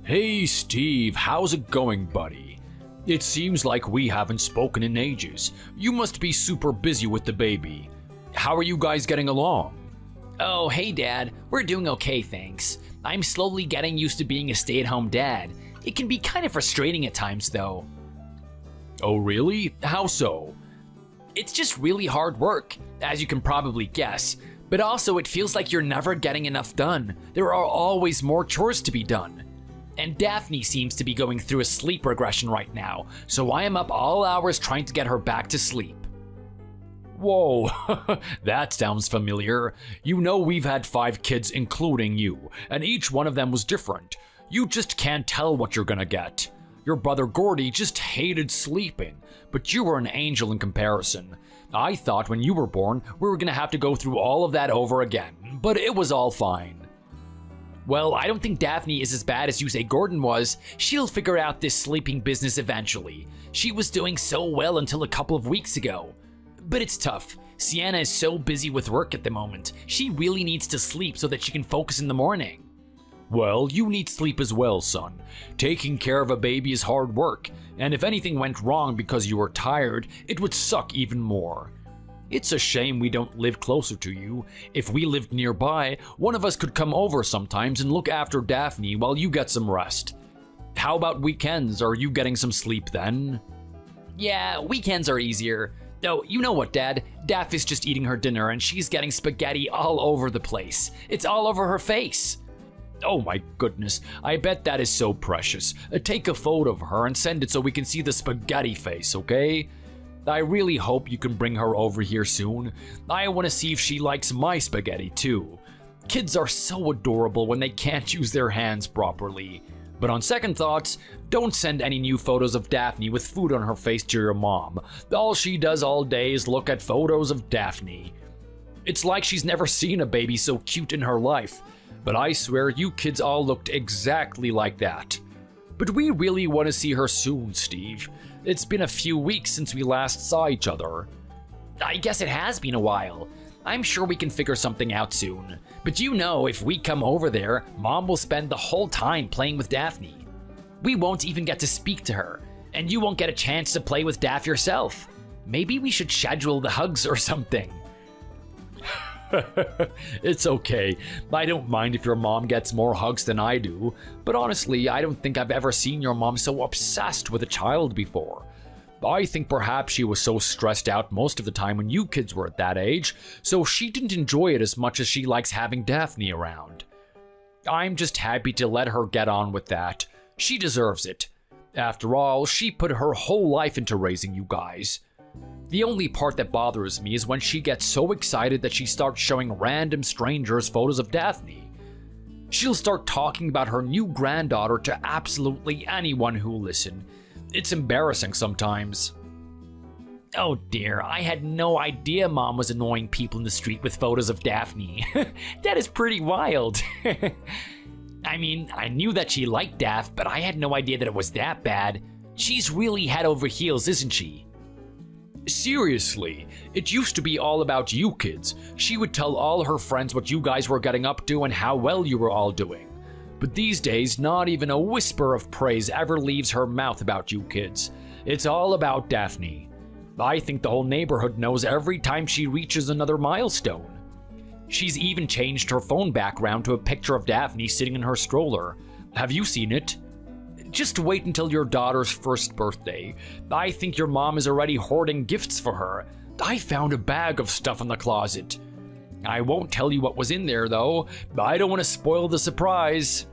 Hey Steve, how's it going, buddy? It seems like we haven't spoken in ages. You must be super busy with the baby. How are you guys getting along? Oh, hey Dad, we're doing okay, thanks. I'm slowly getting used to being a stay-at-home dad. It can be kind of frustrating at times, though. Oh really? How so? It's just really hard work, as you can probably guess. But also, it feels like you're never getting enough done. There are always more chores to be done. And Daphne seems to be going through a sleep regression right now, so I am up all hours trying to get her back to sleep. Whoa, that sounds familiar. You know we've had 5 kids including you, and each one of them was different. You just can't tell what you're gonna get. Your brother Gordy just hated sleeping, but you were an angel in comparison. I thought when you were born we were gonna have to go through all of that over again, but it was all fine. Well, I don't think Daphne is as bad as you say Gordon was. She'll figure out this sleeping business eventually. She was doing so well until a couple of weeks ago. But it's tough. Sienna is so busy with work at the moment. She really needs to sleep so that she can focus in the morning. Well, you need sleep as well, son. Taking care of a baby is hard work, and if anything went wrong because you were tired, it would suck even more. It's a shame we don't live closer to you. If we lived nearby, one of us could come over sometimes and look after Daphne while you get some rest. How about weekends? Are you getting some sleep then? Yeah, weekends are easier. Though, you know what, Dad? Daph is just eating her dinner and she's getting spaghetti all over the place. It's all over her face. Oh my goodness, I bet that is so precious. Take a photo of her and send it so we can see the spaghetti face, okay? I really hope you can bring her over here soon. I want to see if she likes my spaghetti too. Kids are so adorable when they can't use their hands properly. But on second thoughts, don't send any new photos of Daphne with food on her face to your mom. All she does all day is look at photos of Daphne. It's like she's never seen a baby so cute in her life. But I swear you kids all looked exactly like that. But we really want to see her soon, Steve. It's been a few weeks since we last saw each other. I guess it has been a while. I'm sure we can figure something out soon. But you know, if we come over there, Mom will spend the whole time playing with Daphne. We won't even get to speak to her, and you won't get a chance to play with Daph yourself. Maybe we should schedule the hugs or something. It's okay. I don't mind if your mom gets more hugs than I do, but honestly, I don't think I've ever seen your mom so obsessed with a child before. I think perhaps she was so stressed out most of the time when you kids were at that age, so she didn't enjoy it as much as she likes having Daphne around. I'm just happy to let her get on with that. She deserves it. After all, she put her whole life into raising you guys. The only part that bothers me is when she gets so excited that she starts showing random strangers photos of Daphne. She'll start talking about her new granddaughter to absolutely anyone who'll listen. It's embarrassing sometimes. Oh dear, I had no idea Mom was annoying people in the street with photos of Daphne. That is pretty wild. I mean, I knew that she liked Daph, but I had no idea that it was that bad. She's really head over heels, isn't she? Seriously, it used to be all about you kids. She would tell all her friends what you guys were getting up to and how well you were all doing. But these days, not even a whisper of praise ever leaves her mouth about you kids. It's all about Daphne. I think the whole neighborhood knows every time she reaches another milestone. She's even changed her phone background to a picture of Daphne sitting in her stroller. Have you seen it? Just wait until your daughter's first birthday. I think your mom is already hoarding gifts for her. I found a bag of stuff in the closet. I won't tell you what was in there though. I don't want to spoil the surprise.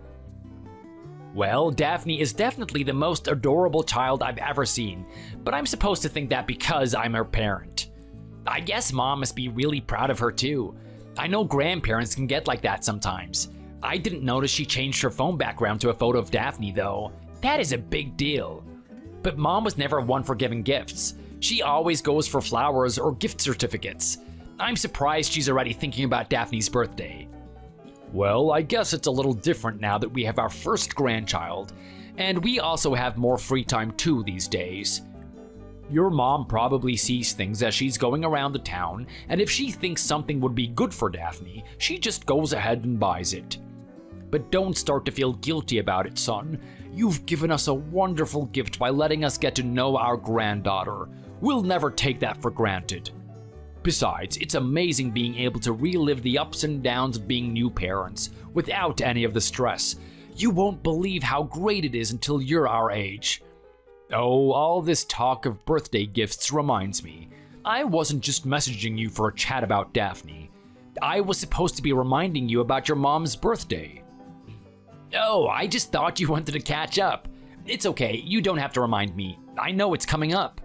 Well, Daphne is definitely the most adorable child I've ever seen, but I'm supposed to think that because I'm her parent. I guess Mom must be really proud of her too. I know grandparents can get like that sometimes. I didn't notice she changed her phone background to a photo of Daphne though. That is a big deal. But Mom was never one for giving gifts. She always goes for flowers or gift certificates. I'm surprised she's already thinking about Daphne's birthday. Well, I guess it's a little different now that we have our first grandchild, and we also have more free time too these days. Your mom probably sees things as she's going around the town, and if she thinks something would be good for Daphne, she just goes ahead and buys it. but don't start to feel guilty about it, son. You've given us a wonderful gift by letting us get to know our granddaughter. We'll never take that for granted. Besides, it's amazing being able to relive the ups and downs of being new parents without any of the stress. You won't believe how great it is until you're our age. Oh, all this talk of birthday gifts reminds me. I wasn't just messaging you for a chat about Daphne. I was supposed to be reminding you about your mom's birthday. Oh, I just thought you wanted to catch up. It's okay, you don't have to remind me. I know it's coming up.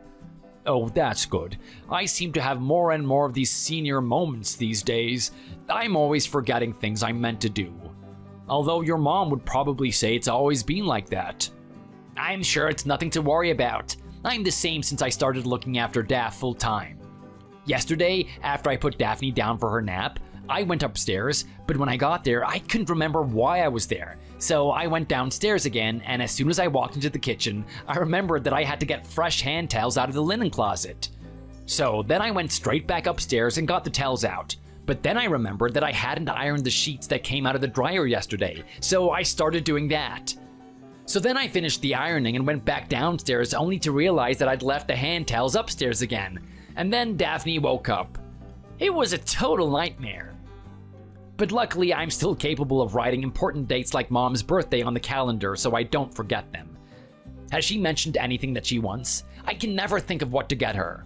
Oh, that's good. I seem to have more and more of these senior moments these days. I'm always forgetting things I meant to do. Although your mom would probably say it's always been like that. I'm sure it's nothing to worry about. I'm the same since I started looking after Daph full time. Yesterday, after I put Daphne down for her nap, I went upstairs, but when I got there, I couldn't remember why I was there. So I went downstairs again, and as soon as I walked into the kitchen, I remembered that I had to get fresh hand towels out of the linen closet. So then I went straight back upstairs and got the towels out. But then I remembered that I hadn't ironed the sheets that came out of the dryer yesterday, so I started doing that. So then I finished the ironing and went back downstairs only to realize that I'd left the hand towels upstairs again. And then Daphne woke up. It was a total nightmare. But luckily I'm still capable of writing important dates like Mom's birthday on the calendar so I don't forget them. Has she mentioned anything that she wants? I can never think of what to get her.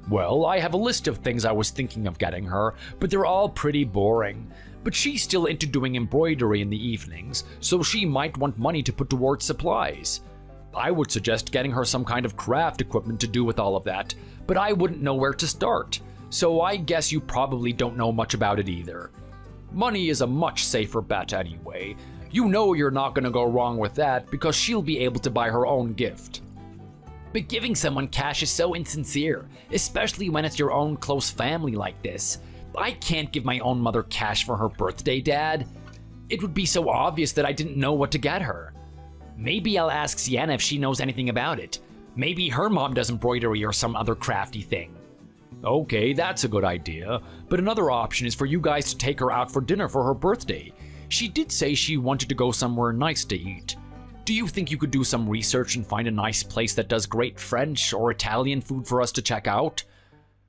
Well, I have a list of things I was thinking of getting her, but they're all pretty boring. But she's still into doing embroidery in the evenings, so she might want money to put towards supplies. I would suggest getting her some kind of craft equipment to do with all of that, but I wouldn't know where to start, so I guess you probably don't know much about it either. Money is a much safer bet anyway. You know you're not gonna go wrong with that because she'll be able to buy her own gift. But giving someone cash is so insincere, especially when it's your own close family like this. I can't give my own mother cash for her birthday, Dad. It would be so obvious that I didn't know what to get her. Maybe I'll ask Sienna if she knows anything about it. Maybe her mom does embroidery or some other crafty thing. Okay, that's a good idea, but another option is for you guys to take her out for dinner for her birthday. She did say she wanted to go somewhere nice to eat. Do you think you could do some research and find a nice place that does great French or Italian food for us to check out?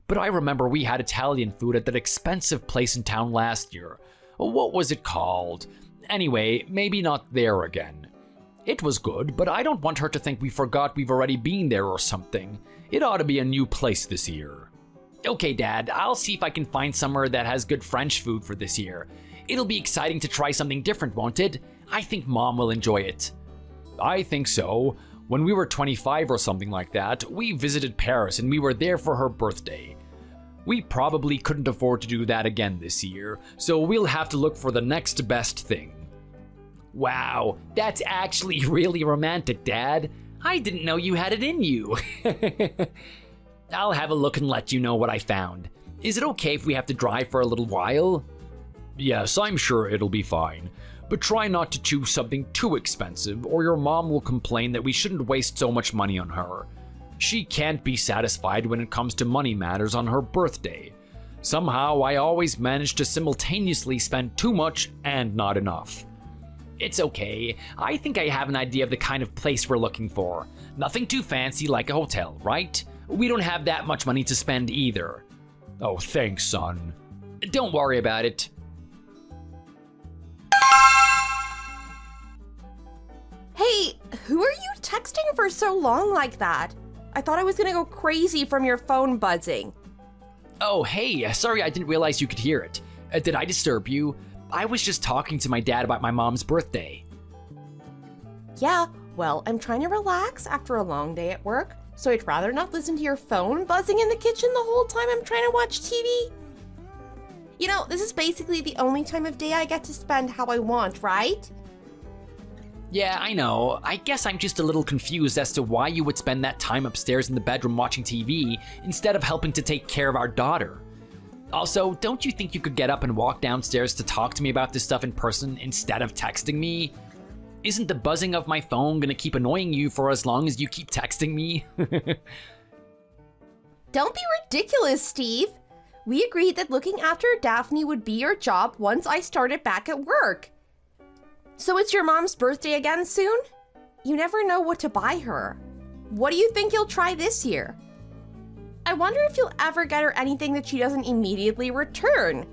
But I remember we had Italian food at that expensive place in town last year. What was it called? Anyway, maybe not there again. It was good, but I don't want her to think we forgot we've already been there or something. It ought to be a new place this year. Okay, Dad, I'll see if I can find somewhere that has good French food for this year. It'll be exciting to try something different, won't it? I think Mom will enjoy it. I think so. When we were 25 or something like that, we visited Paris and we were there for her birthday. We probably couldn't afford to do that again this year, so we'll have to look for the next best thing. Wow, that's actually really romantic, Dad. I didn't know you had it in you. I'll have a look and let you know what I found. Is it okay if we have to drive for a little while? Yes, I'm sure it'll be fine. But try not to choose something too expensive, or your mom will complain that we shouldn't waste so much money on her. She can't be satisfied when it comes to money matters on her birthday. Somehow, I always manage to simultaneously spend too much and not enough. It's okay. I think I have an idea of the kind of place we're looking for. Nothing too fancy like a hotel, right? We don't have that much money to spend either. Oh, thanks, son. Don't worry about it. Hey, who are you texting for so long like that? I thought I was gonna go crazy from your phone buzzing. Oh, hey, sorry I didn't realize you could hear it. Did I disturb you? I was just talking to my dad about my mom's birthday. Yeah, well, I'm trying to relax after a long day at work, so I'd rather not listen to your phone buzzing in the kitchen the whole time I'm trying to watch TV. You know, this is basically the only time of day I get to spend how I want, right? Yeah, I know. I guess I'm just a little confused as to why you would spend that time upstairs in the bedroom watching TV instead of helping to take care of our daughter. Also, don't you think you could get up and walk downstairs to talk to me about this stuff in person instead of texting me? Isn't the buzzing of my phone gonna keep annoying you for as long as you keep texting me? Don't be ridiculous, Steve. We agreed that looking after Daphne would be your job once I started back at work. So it's your mom's birthday again soon? You never know what to buy her. What do you think you'll try this year? I wonder if you'll ever get her anything that she doesn't immediately return.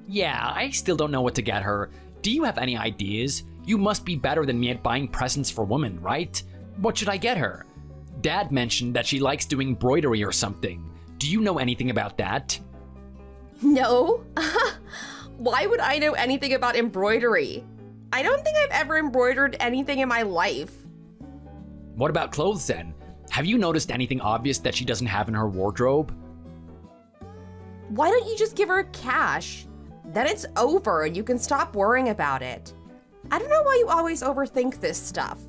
Yeah, I still don't know what to get her. Do you have any ideas? You must be better than me at buying presents for women, right? What should I get her? Dad mentioned that she likes doing embroidery or something. Do you know anything about that? No? Why would I know anything about embroidery? I don't think I've ever embroidered anything in my life. What about clothes then? Have you noticed anything obvious that she doesn't have in her wardrobe? Why don't you just give her cash? Then it's over and you can stop worrying about it. I don't know why you always overthink this stuff.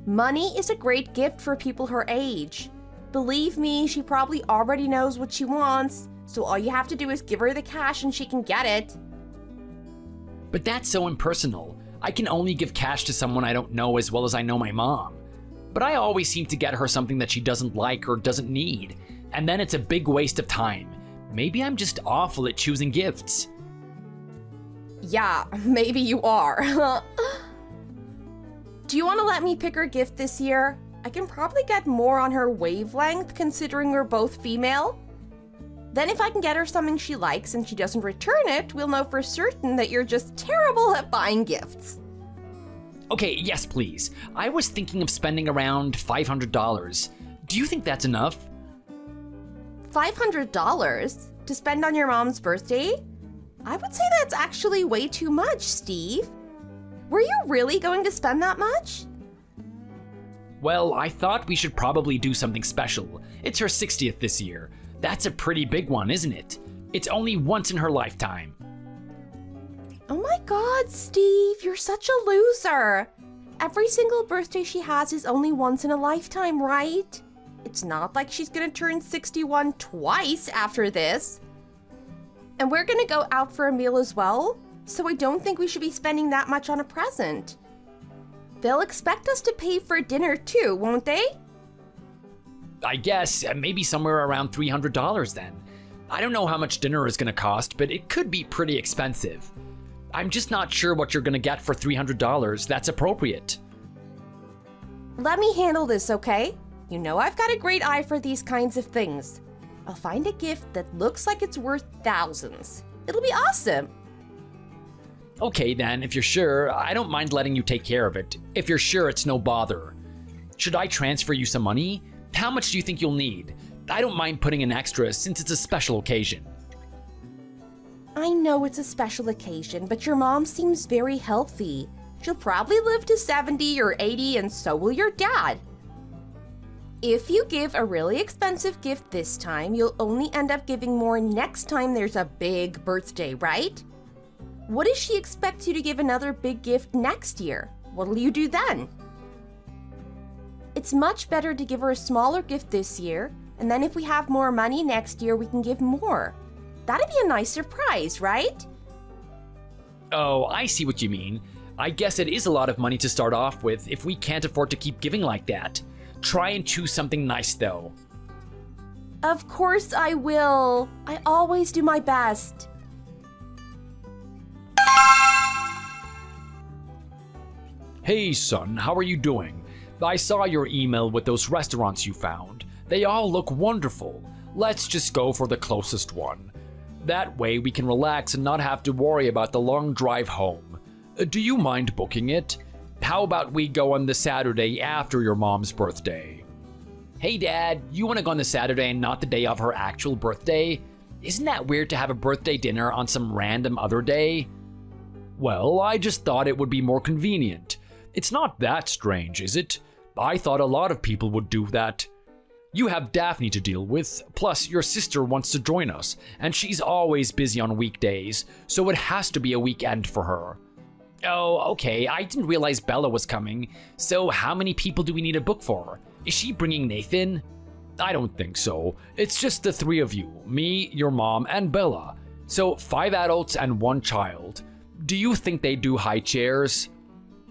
Money is a great gift for people her age. Believe me, she probably already knows what she wants, so all you have to do is give her the cash and she can get it. But that's so impersonal. I can only give cash to someone I don't know as well as I know my mom. But I always seem to get her something that she doesn't like or doesn't need, and then it's a big waste of time. Maybe I'm just awful at choosing gifts. Yeah, maybe you are. Do you want to let me pick her gift this year? I can probably get more on her wavelength considering we're both female. Then if I can get her something she likes and she doesn't return it, we'll know for certain that you're just terrible at buying gifts. Okay, yes please. I was thinking of spending around $500. Do you think that's enough? $500 to spend on your mom's birthday? I would say that's actually way too much, Steve. Were you really going to spend that much? Well, I thought we should probably do something special. It's her 60th this year. That's a pretty big one, isn't it? It's only once in her lifetime. Oh my god, Steve, you're such a loser. Every single birthday she has is only once in a lifetime, right? It's not like she's gonna turn 61 twice after this. And we're gonna go out for a meal as well, so I don't think we should be spending that much on a present. They'll expect us to pay for dinner too, won't they? I guess maybe somewhere around $300 then. I don't know how much dinner is gonna cost, but it could be pretty expensive. I'm just not sure what you're gonna get for $300 that's appropriate. Let me handle this, okay? You know I've got a great eye for these kinds of things. I'll find a gift that looks like it's worth thousands. It'll be awesome. Okay then, if you're sure, I don't mind letting you take care of it, if you're sure it's no bother. Should I transfer you some money? How much do you think you'll need? I don't mind putting in extra since it's a special occasion. I know it's a special occasion, but your mom seems very healthy. She'll probably live to 70 or 80, and so will your dad. If you give a really expensive gift this time, you'll only end up giving more next time there's a big birthday, right? What if she expects you to give another big gift next year? What'll you do then? It's much better to give her a smaller gift this year, and then if we have more money next year, we can give more. That'd be a nice surprise, right? Oh, I see what you mean. I guess it is a lot of money to start off with if we can't afford to keep giving like that. Try and choose something nice though. Of course I will. I always do my best. Hey son, how are you doing? I saw your email with those restaurants you found. They all look wonderful. Let's just go for the closest one. That way we can relax and not have to worry about the long drive home. Do you mind booking it? How about we go on the Saturday after your mom's birthday? Hey Dad, you want to go on the Saturday and not the day of her actual birthday? Isn't that weird to have a birthday dinner on some random other day? Well, I just thought it would be more convenient. It's not that strange, is it? I thought a lot of people would do that. You have Daphne to deal with, plus your sister wants to join us, and she's always busy on weekdays, so it has to be a weekend for her. Oh, okay, I didn't realize Bella was coming. So how many people do we need to book for? Is she bringing Nathan? I don't think so. It's just the three of you, me, your mom, and Bella. So 5 adults and 1 child. Do you think they do high chairs?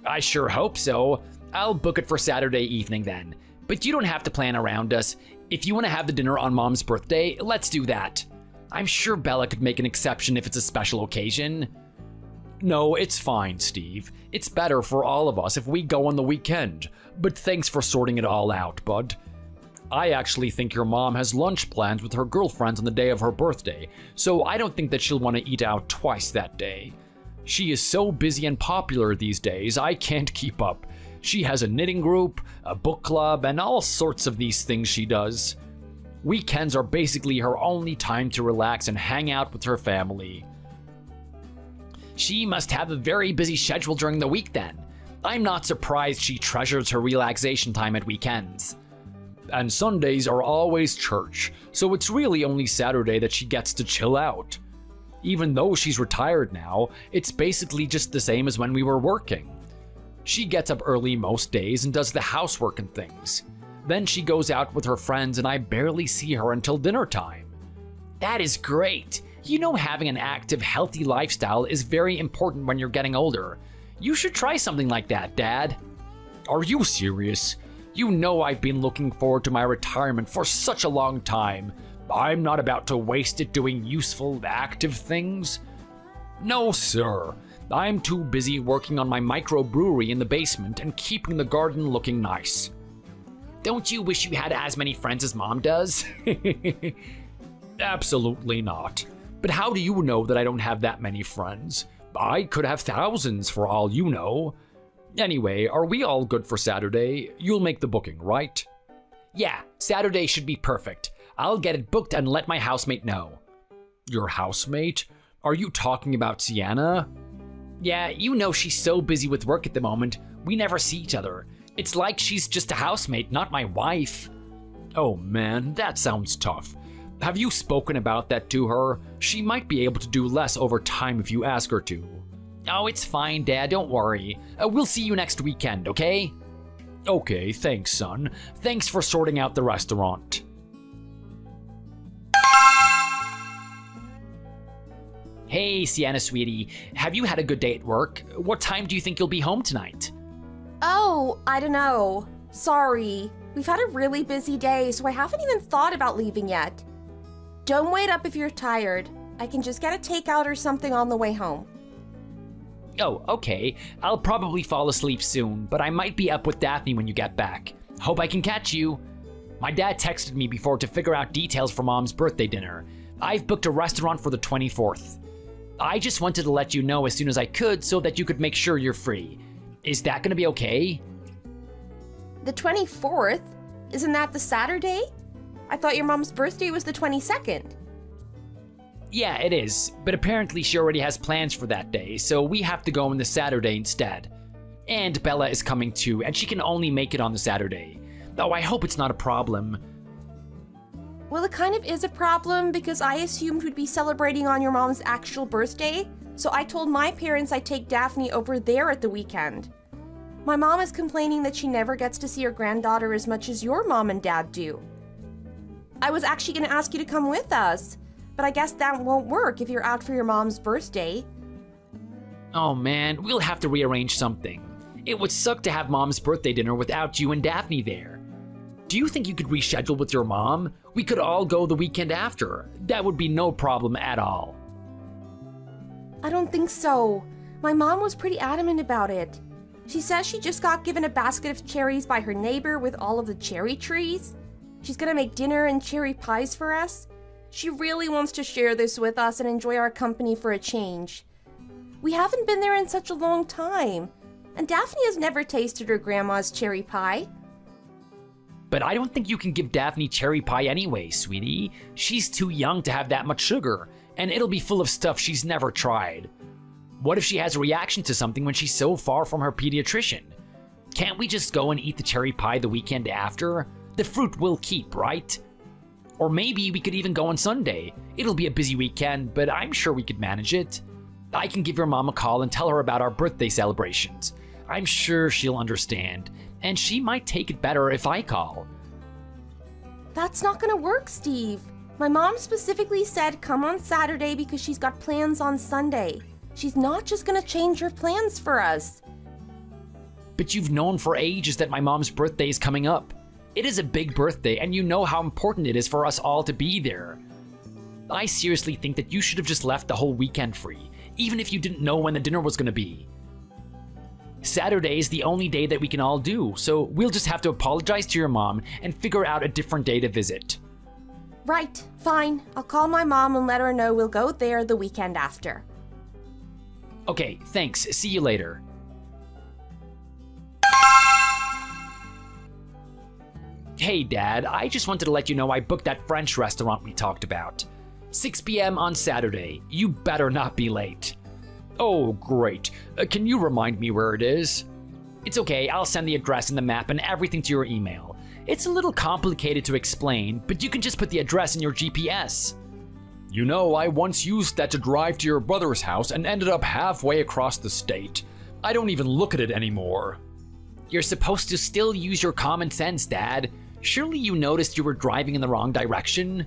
I sure hope so. I'll book it for Saturday evening then. But you don't have to plan around us. If you want to have the dinner on Mom's birthday, let's do that. I'm sure Bella could make an exception if it's a special occasion. No, it's fine, Steve. It's better for all of us if we go on the weekend. But thanks for sorting it all out, bud. I actually think your mom has lunch plans with her girlfriends on the day of her birthday, so I don't think that she'll want to eat out twice that day. She is so busy and popular these days, I can't keep up. She has a knitting group, a book club, and all sorts of these things she does. Weekends are basically her only time to relax and hang out with her family. She must have a very busy schedule during the week then. I'm not surprised she treasures her relaxation time at weekends. And Sundays are always church, so it's really only Saturday that she gets to chill out. Even though she's retired now, it's basically just the same as when we were working. She gets up early most days and does the housework and things. Then she goes out with her friends and I barely see her until dinner time. That is great. You know, having an active, healthy lifestyle is very important when you're getting older. You should try something like that, Dad. Are you serious? You know I've been looking forward to my retirement for such a long time. I'm not about to waste it doing useful, active things. No, sir. I'm too busy working on my microbrewery in the basement and keeping the garden looking nice. Don't you wish you had as many friends as Mom does? Absolutely not. But how do you know that I don't have that many friends? I could have thousands for all you know. Anyway, are we all good for Saturday? You'll make the booking, right? Yeah, Saturday should be perfect. I'll get it booked and let my housemate know. Your housemate? Are you talking about Sienna? Yeah, you know she's so busy with work at the moment, we never see each other. It's like she's just a housemate, not my wife. Oh man, that sounds tough. Have you spoken about that to her? She might be able to do less over time if you ask her to. Oh, it's fine, Dad, don't worry. We'll see you next weekend, okay? Okay, thanks, son. Thanks for sorting out the restaurant. Hey, Sienna, sweetie. Have you had a good day at work? What time do you think you'll be home tonight? Oh, I don't know. Sorry. We've had a really busy day, so I haven't even thought about leaving yet. Don't wait up if you're tired. I can just get a takeout or something on the way home. Oh, okay. I'll probably fall asleep soon, but I might be up with Daphne when you get back. Hope I can catch you. My dad texted me before to figure out details for Mom's birthday dinner. I've booked a restaurant for the 24th. I just wanted to let you know as soon as I could so that you could make sure you're free. Is that gonna be okay? The 24th? Isn't that the Saturday? I thought your mom's birthday was the 22nd. Yeah, it is, but apparently she already has plans for that day, so we have to go on the Saturday instead. And Bella is coming too, and she can only make it on the Saturday. Though I hope it's not a problem. Well, it kind of is a problem because I assumed we'd be celebrating on your mom's actual birthday, so I told my parents I'd take Daphne over there at the weekend. My mom is complaining that she never gets to see her granddaughter as much as your mom and dad do. I was actually going to ask you to come with us, but I guess that won't work if you're out for your mom's birthday. Oh man, we'll have to rearrange something. It would suck to have Mom's birthday dinner without you and Daphne there. Do you think you could reschedule with your mom? We could all go the weekend after. That would be no problem at all. I don't think so. My mom was pretty adamant about it. She says she just got given a basket of cherries by her neighbor with all of the cherry trees. She's gonna make dinner and cherry pies for us. She really wants to share this with us and enjoy our company for a change. We haven't been there in such a long time, and Daphne has never tasted her grandma's cherry pie. But I don't think you can give Daphne cherry pie anyway, sweetie. She's too young to have that much sugar, and it'll be full of stuff she's never tried. What if she has a reaction to something when she's so far from her pediatrician? Can't we just go and eat the cherry pie the weekend after? The fruit will keep, right? Or maybe we could even go on Sunday. It'll be a busy weekend, but I'm sure we could manage it. I can give your mom a call and tell her about our birthday celebrations. I'm sure she'll understand, and she might take it better if I call. That's not gonna work, Steve. My mom specifically said come on Saturday because she's got plans on Sunday. She's not just gonna change her plans for us. But you've known for ages that my mom's birthday is coming up. It is a big birthday, and you know how important it is for us all to be there. I seriously think that you should have just left the whole weekend free. even if you didn't know when the dinner was gonna be. Saturday's the only day that we can all do, so we'll just have to apologize to your mom and figure out a different day to visit. Right, fine. I'll call my mom and let her know we'll go there the weekend after. Okay, thanks. See you later. Hey, Dad, I just wanted to let you know I booked that French restaurant we talked about. 6 p.m. on Saturday. You better not be late. Oh, great. Can you remind me where it is? It's okay, I'll send the address and the map and everything to your email. It's a little complicated to explain, but you can just put the address in your GPS. You know, I once used that to drive to your brother's house and ended up halfway across the state. I don't even look at it anymore. You're supposed to still use your common sense, Dad. Surely you noticed you were driving in the wrong direction?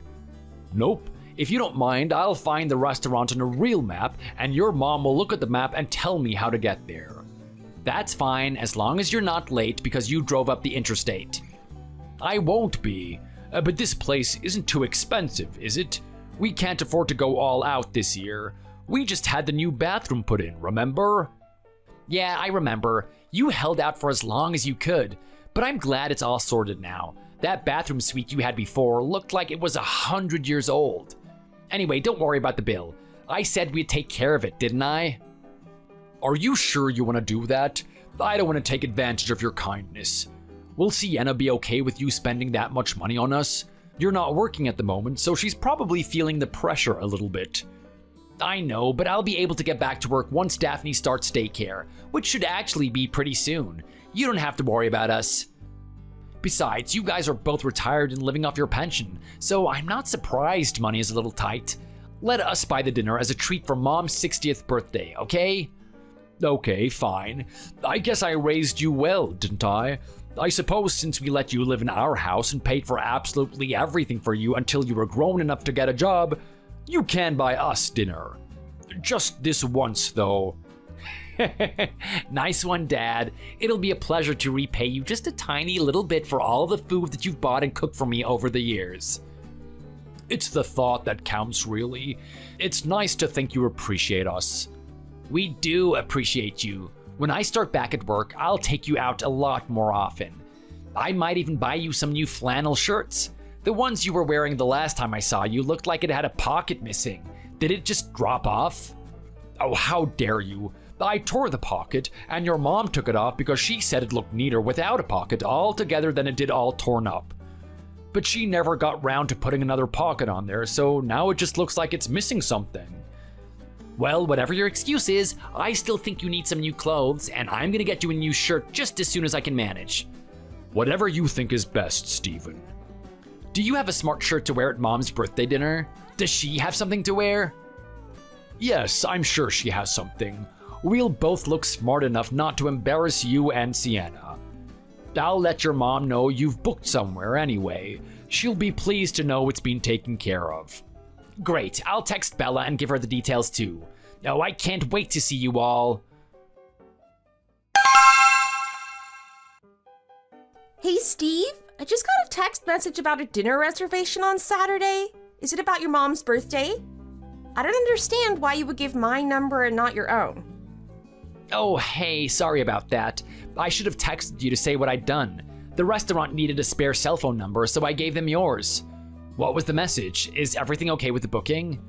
Nope. If you don't mind, I'll find the restaurant on a real map, and your mom will look at the map and tell me how to get there. That's fine, as long as you're not late because you drove up the interstate. I won't be. But this place isn't too expensive, is it? We can't afford to go all out this year. We just had the new bathroom put in, remember? Yeah, I remember. You held out for as long as you could, but I'm glad it's all sorted now. That bathroom suite you had before looked like it was 100 years old. Anyway, don't worry about the bill. I said we'd take care of it, didn't I? Are you sure you want to do that? I don't want to take advantage of your kindness. Will Sienna be okay with you spending that much money on us? You're not working at the moment, so she's probably feeling the pressure a little bit. I know, but I'll be able to get back to work once Daphne starts daycare, which should actually be pretty soon. You don't have to worry about us. Besides, you guys are both retired and living off your pension, so I'm not surprised money is a little tight. Let us buy the dinner as a treat for Mom's 60th birthday, okay? Okay, fine. I guess I raised you well, didn't I? I suppose since we let you live in our house and paid for absolutely everything for you until you were grown enough to get a job, you can buy us dinner. Just this once, though. Nice one, Dad. It'll be a pleasure to repay you just a tiny little bit for all the food that you've bought and cooked for me over the years. It's the thought that counts, really. It's nice to think you appreciate us. We do appreciate you. When I start back at work, I'll take you out a lot more often. I might even buy you some new flannel shirts. The ones you were wearing the last time I saw you looked like it had a pocket missing. Did it just drop off? Oh, how dare you! I tore the pocket, and your mom took it off because she said it looked neater without a pocket altogether than it did all torn up. But she never got round to putting another pocket on there, so now it just looks like it's missing something. Well, whatever your excuse is, I still think you need some new clothes, and I'm gonna get you a new shirt just as soon as I can manage. Whatever you think is best, Steven. Do you have a smart shirt to wear at Mom's birthday dinner? Does she have something to wear? Yes, I'm sure she has something. We'll both look smart enough not to embarrass you and Sienna. I'll let your mom know you've booked somewhere anyway. She'll be pleased to know it's been taken care of. Great, I'll text Bella and give her the details too. Oh, I can't wait to see you all. Hey, Steve, I just got a text message about a dinner reservation on Saturday. Is it about your mom's birthday? I don't understand why you would give my number and not your own. Oh, hey, sorry about that. I should have texted you to say what I'd done. The restaurant needed a spare cell phone number, so I gave them yours. What was the message? Is everything okay with the booking?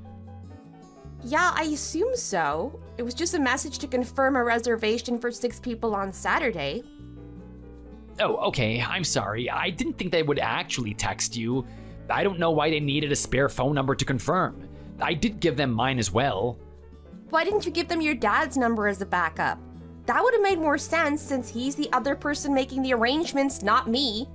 Yeah, I assume so. It was just a message to confirm a reservation for 6 people on Saturday. Oh, okay, I'm sorry. I didn't think they would actually text you. I don't know why they needed a spare phone number to confirm. I did give them mine as well. Why didn't you give them your dad's number as a backup? That would have made more sense since he's the other person making the arrangements, not me.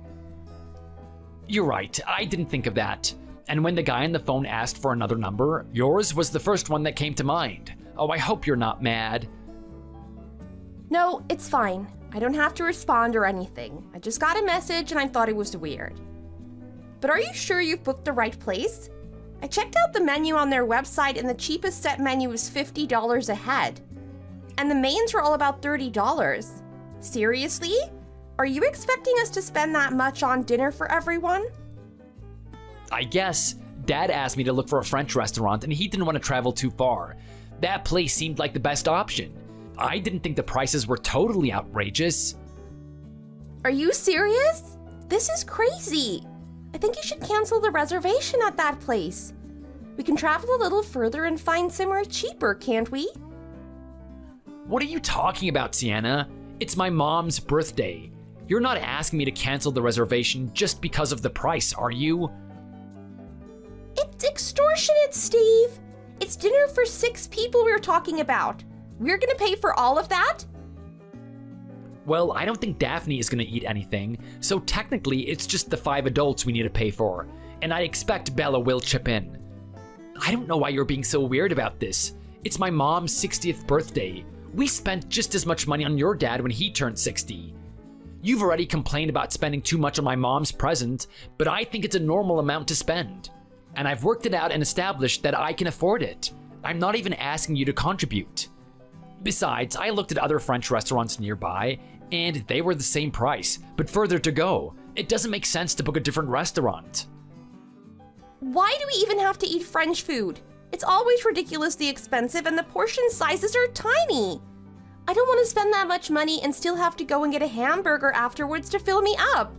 You're right, I didn't think of that. And when the guy on the phone asked for another number, yours was the first one that came to mind. Oh, I hope you're not mad. No, it's fine. I don't have to respond or anything. I just got a message and I thought it was weird. But are you sure you've booked the right place? I checked out the menu on their website and the cheapest set menu is $50 a head. And the mains are all about $30. Seriously? Are you expecting us to spend that much on dinner for everyone? I guess. Dad asked me to look for a French restaurant and he didn't want to travel too far. That place seemed like the best option. I didn't think the prices were totally outrageous. Are you serious? This is crazy. I think you should cancel the reservation at that place. We can travel a little further and find somewhere cheaper, can't we? What are you talking about, Sienna? It's my mom's birthday. You're not asking me to cancel the reservation just because of the price, are you? It's extortionate, Steve. It's dinner for 6 people we were talking about. We're gonna pay for all of that? Well, I don't think Daphne is gonna eat anything, so technically it's just the 5 adults we need to pay for, and I expect Bella will chip in. I don't know why you're being so weird about this. It's my mom's 60th birthday. We spent just as much money on your dad when he turned 60. You've already complained about spending too much on my mom's present, but I think it's a normal amount to spend. And I've worked it out and established that I can afford it. I'm not even asking you to contribute. Besides, I looked at other French restaurants nearby, and they were the same price, but further to go. It doesn't make sense to book a different restaurant. Why do we even have to eat French food? It's always ridiculously expensive and the portion sizes are tiny. I don't want to spend that much money and still have to go and get a hamburger afterwards to fill me up.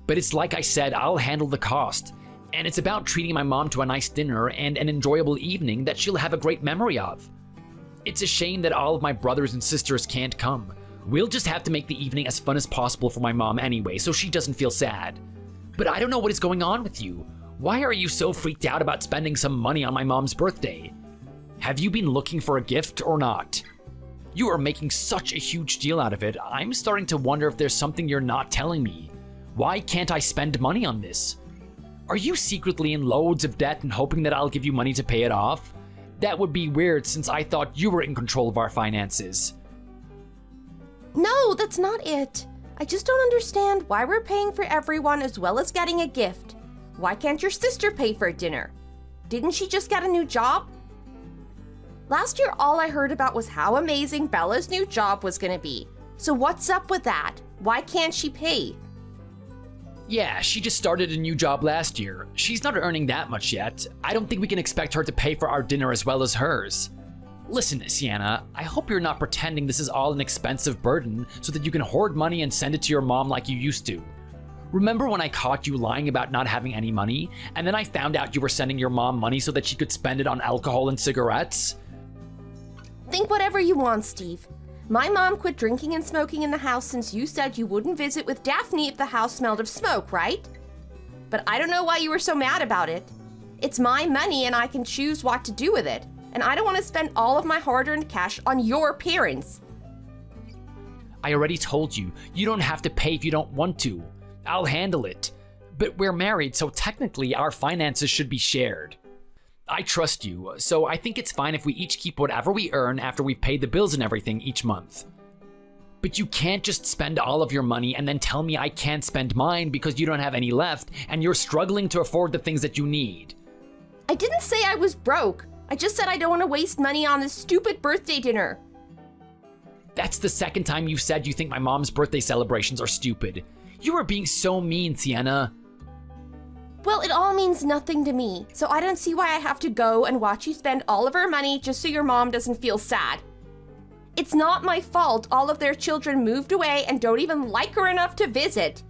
But it's like I said, I'll handle the cost. And it's about treating my mom to a nice dinner and an enjoyable evening that she'll have a great memory of. It's a shame that all of my brothers and sisters can't come. We'll just have to make the evening as fun as possible for my mom anyway, so she doesn't feel sad. But I don't know what is going on with you. Why are you so freaked out about spending some money on my mom's birthday? Have you been looking for a gift or not? You are making such a huge deal out of it. I'm starting to wonder if there's something you're not telling me. Why can't I spend money on this? Are you secretly in loads of debt and hoping that I'll give you money to pay it off? That would be weird since I thought you were in control of our finances. No, that's not it. I just don't understand why we're paying for everyone as well as getting a gift. Why can't your sister pay for dinner? Didn't she just get a new job? Last year, all I heard about was how amazing Bella's new job was gonna be. So what's up with that? Why can't she pay? Yeah, she just started a new job last year. She's not earning that much yet. I don't think we can expect her to pay for our dinner as well as hers. Listen, Sienna, I hope you're not pretending this is all an expensive burden so that you can hoard money and send it to your mom like you used to. Remember when I caught you lying about not having any money, and then I found out you were sending your mom money so that she could spend it on alcohol and cigarettes? Think whatever you want, Steve. My mom quit drinking and smoking in the house since you said you wouldn't visit with Daphne if the house smelled of smoke, right? But I don't know why you were so mad about it. It's my money and I can choose what to do with it, and I don't want to spend all of my hard-earned cash on your parents. I already told you, you don't have to pay if you don't want to. I'll handle it. But we're married, so technically our finances should be shared. I trust you, so I think it's fine if we each keep whatever we earn after we've paid the bills and everything each month. But you can't just spend all of your money and then tell me I can't spend mine because you don't have any left and you're struggling to afford the things that you need. I didn't say I was broke. I just said I don't want to waste money on this stupid birthday dinner. That's the second time you've said you think my mom's birthday celebrations are stupid. You are being so mean, Sienna. Well, it all means nothing to me, so I don't see why I have to go and watch you spend all of our money just so your mom doesn't feel sad. It's not my fault all of their children moved away and don't even like her enough to visit.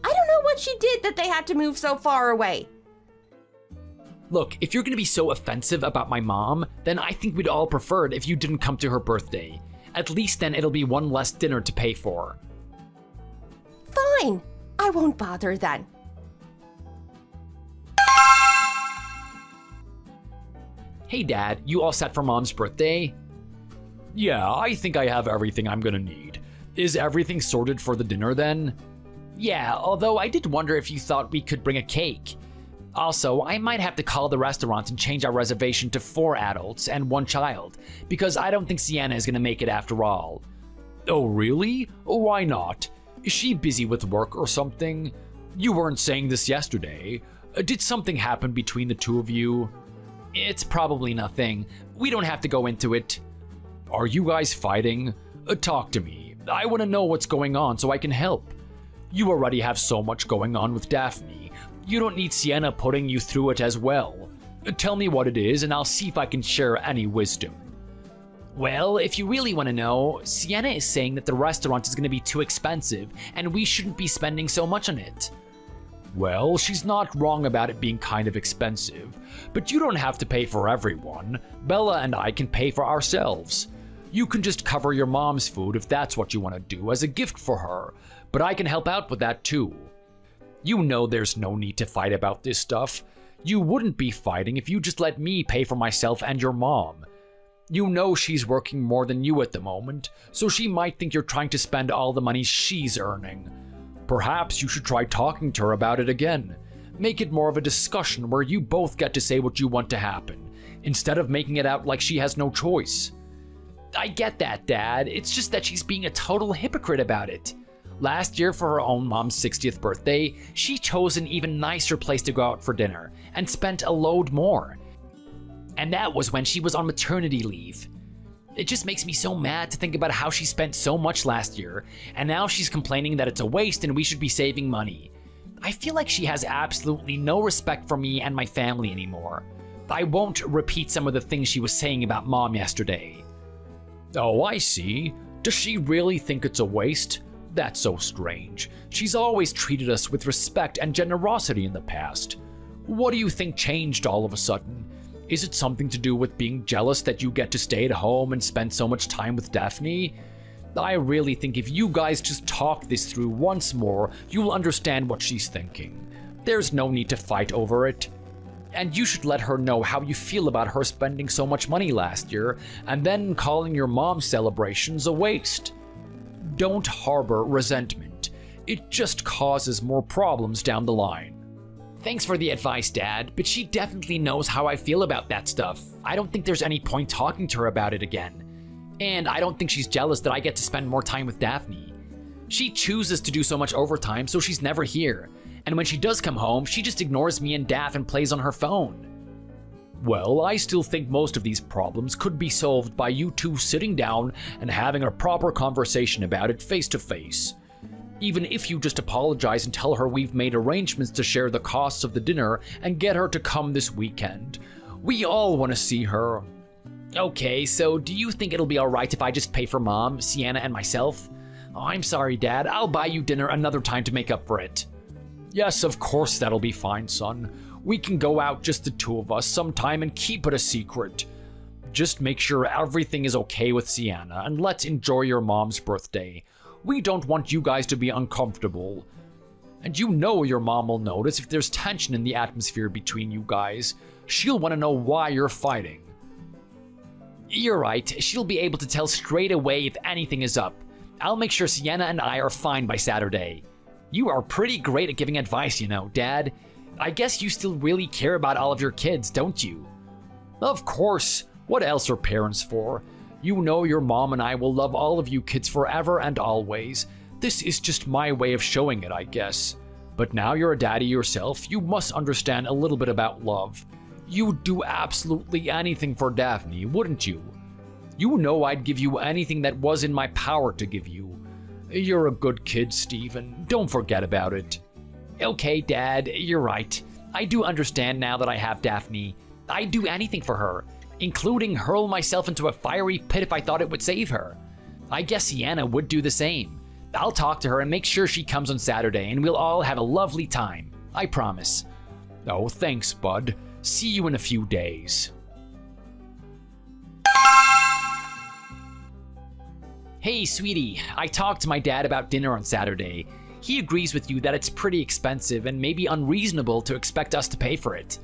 I don't know what she did that they had to move so far away. Look, if you're gonna be so offensive about my mom, then I think we'd all prefer it if you didn't come to her birthday. At least then it'll be one less dinner to pay for. Fine, I won't bother then. Hey Dad, you all set for Mom's birthday? Yeah, I think I have everything I'm gonna need. Is everything sorted for the dinner then? Yeah, although I did wonder if you thought we could bring a cake. Also, I might have to call the restaurant and change our reservation to 4 adults and 1 child, because I don't think Sienna is gonna make it after all. Oh really? Why not? Is she busy with work or something? You weren't saying this yesterday. Did something happen between the two of you? It's probably nothing. We don't have to go into it. Are you guys fighting? Talk to me. I want to know what's going on so I can help. You already have so much going on with Daphne. You don't need Sienna putting you through it as well. Tell me what it is, and I'll see if I can share any wisdom. Well, if you really want to know, Sienna is saying that the restaurant is going to be too expensive and we shouldn't be spending so much on it. Well, she's not wrong about it being kind of expensive, but you don't have to pay for everyone. Bella and I can pay for ourselves. You can just cover your mom's food if that's what you want to do as a gift for her, but I can help out with that too. You know there's no need to fight about this stuff. You wouldn't be fighting if you just let me pay for myself and your mom. You know she's working more than you at the moment, so she might think you're trying to spend all the money she's earning. Perhaps you should try talking to her about it again. Make it more of a discussion where you both get to say what you want to happen, instead of making it out like she has no choice. I get that, Dad. It's just that she's being a total hypocrite about it. Last year, for her own mom's 60th birthday, she chose an even nicer place to go out for dinner and spent a load more. And that was when she was on maternity leave. It just makes me so mad to think about how she spent so much last year, and now she's complaining that it's a waste and we should be saving money. I feel like she has absolutely no respect for me and my family anymore. I won't repeat some of the things she was saying about Mom yesterday. Oh, I see. Does she really think it's a waste? That's so strange. She's always treated us with respect and generosity in the past. What do you think changed all of a sudden? Is it something to do with being jealous that you get to stay at home and spend so much time with Daphne? I really think if you guys just talk this through once more, you'll understand what she's thinking. There's no need to fight over it. And you should let her know how you feel about her spending so much money last year, and then calling your mom's celebrations a waste. Don't harbor resentment. It just causes more problems down the line. Thanks for the advice, Dad, but she definitely knows how I feel about that stuff. I don't think there's any point talking to her about it again. And I don't think she's jealous that I get to spend more time with Daphne. She chooses to do so much overtime, so she's never here. And when she does come home, she just ignores me and Daph and plays on her phone. Well, I still think most of these problems could be solved by you two sitting down and having a proper conversation about it face to face. Even if you just apologize and tell her we've made arrangements to share the costs of the dinner and get her to come this weekend. We all want to see her. Okay, so do you think it'll be alright if I just pay for Mom, Sienna, and myself? Oh, I'm sorry, Dad. I'll buy you dinner another time to make up for it. Yes, of course that'll be fine, son. We can go out just the two of us sometime and keep it a secret. Just make sure everything is okay with Sienna and let's enjoy your mom's birthday. We don't want you guys to be uncomfortable. And you know your mom will notice if there's tension in the atmosphere between you guys. She'll want to know why you're fighting. You're right. She'll be able to tell straight away if anything is up. I'll make sure Sienna and I are fine by Saturday. You are pretty great at giving advice, you know, Dad. I guess you still really care about all of your kids, don't you? Of course. What else are parents for? You know your mom and I will love all of you kids forever and always. This is just my way of showing it, I guess. But now you're a daddy yourself, you must understand a little bit about love. You'd do absolutely anything for Daphne, wouldn't you? You know I'd give you anything that was in my power to give you. You're a good kid, Steven. Don't forget about it. Okay, Dad, you're right. I do understand now that I have Daphne. I'd do anything for her, including hurl myself into a fiery pit if I thought it would save her. I guess Sienna would do the same. I'll talk to her and make sure she comes on Saturday, and we'll all have a lovely time. I promise. Oh, thanks, bud. See you in a few days. Hey, sweetie, I talked to my dad about dinner on Saturday. He agrees with you that it's pretty expensive and maybe unreasonable to expect us to pay for it.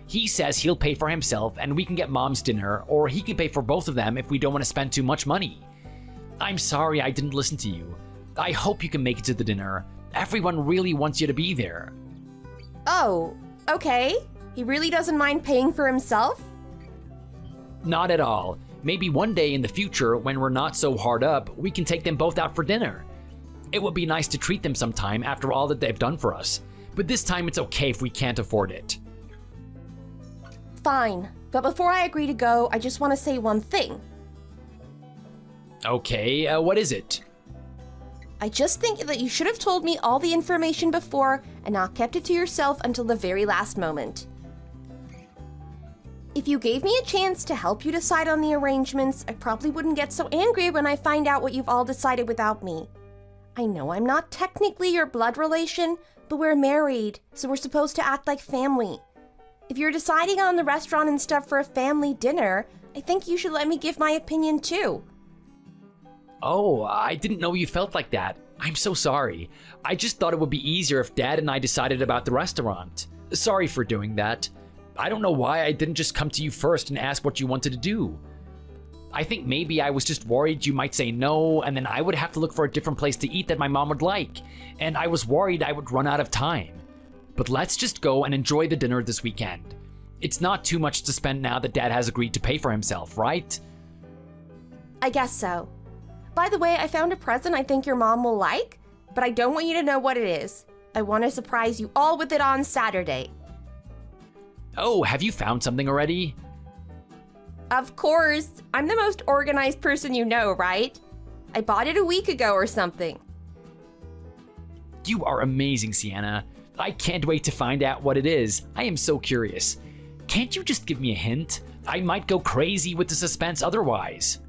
He says he'll pay for himself and we can get Mom's dinner, or he can pay for both of them if we don't want to spend too much money. I'm sorry I didn't listen to you. I hope you can make it to the dinner. Everyone really wants you to be there. Oh, okay. He really doesn't mind paying for himself? Not at all. Maybe one day in the future, when we're not so hard up, we can take them both out for dinner. It would be nice to treat them sometime after all that they've done for us, but this time it's okay if we can't afford it. Fine, but before I agree to go, I just want to say one thing. Okay, what is it? I just think that you should have told me all the information before and not kept it to yourself until the very last moment. If you gave me a chance to help you decide on the arrangements, I probably wouldn't get so angry when I find out what you've all decided without me. I know I'm not technically your blood relation, but we're married, so we're supposed to act like family. If you're deciding on the restaurant and stuff for a family dinner, I think you should let me give my opinion too. Oh, I didn't know you felt like that. I'm so sorry. I just thought it would be easier if Dad and I decided about the restaurant. Sorry for doing that. I don't know why I didn't just come to you first and ask what you wanted to do. I think maybe I was just worried you might say no, and then I would have to look for a different place to eat that my mom would like, and I was worried I would run out of time. But let's just go and enjoy the dinner this weekend. It's not too much to spend now that Dad has agreed to pay for himself, right? I guess so. By the way, I found a present I think your mom will like, but I don't want you to know what it is. I want to surprise you all with it on Saturday. Oh, have you found something already? Of course. I'm the most organized person you know, right? I bought it a week ago or something. You are amazing, Sienna. I can't wait to find out what it is. I am so curious. Can't you just give me a hint? I might go crazy with the suspense otherwise.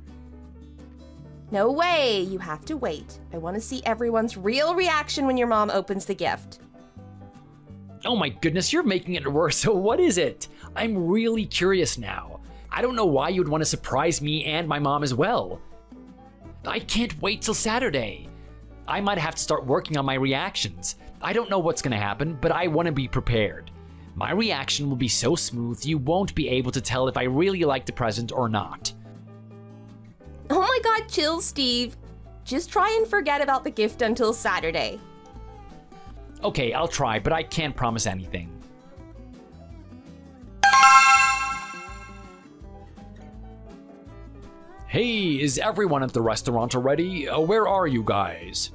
No way. You have to wait. I want to see everyone's real reaction when your mom opens the gift. Oh my goodness, you're making it worse. So what is it? I'm really curious now. I don't know why you'd want to surprise me and my mom as well. I can't wait till Saturday. I might have to start working on my reactions. I don't know what's going to happen, but I want to be prepared. My reaction will be so smooth you won't be able to tell if I really like the present or not. Oh my god, chill, Steve. Just try and forget about the gift until Saturday. Okay, I'll try, but I can't promise anything. Hey, is everyone at the restaurant already? Where are you guys?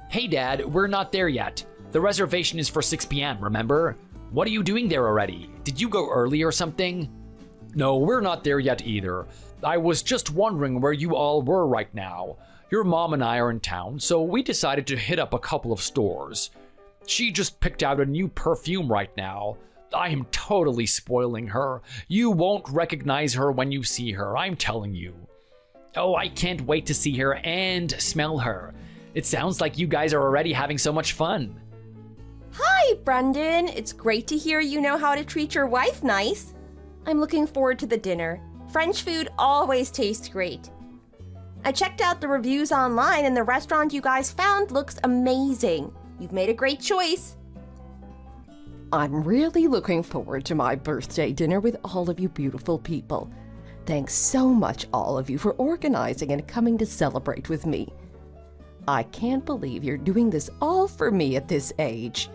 Hey Dad, we're not there yet. The reservation is for 6 p.m., remember? What are you doing there already? Did you go early or something? No, we're not there yet either. I was just wondering where you all were right now. Your mom and I are in town, so we decided to hit up a couple of stores. She just picked out a new perfume right now. I am totally spoiling her. You won't recognize her when you see her, I'm telling you. Oh, I can't wait to see her and smell her. It sounds like you guys are already having so much fun. Hi, Brendan. It's great to hear you know how to treat your wife nice. I'm looking forward to the dinner. French food always tastes great. I checked out the reviews online and the restaurant you guys found looks amazing. You've made a great choice. I'm really looking forward to my birthday dinner with all of you beautiful people. Thanks so much, all of you, for organizing and coming to celebrate with me. I can't believe you're doing this all for me at this age.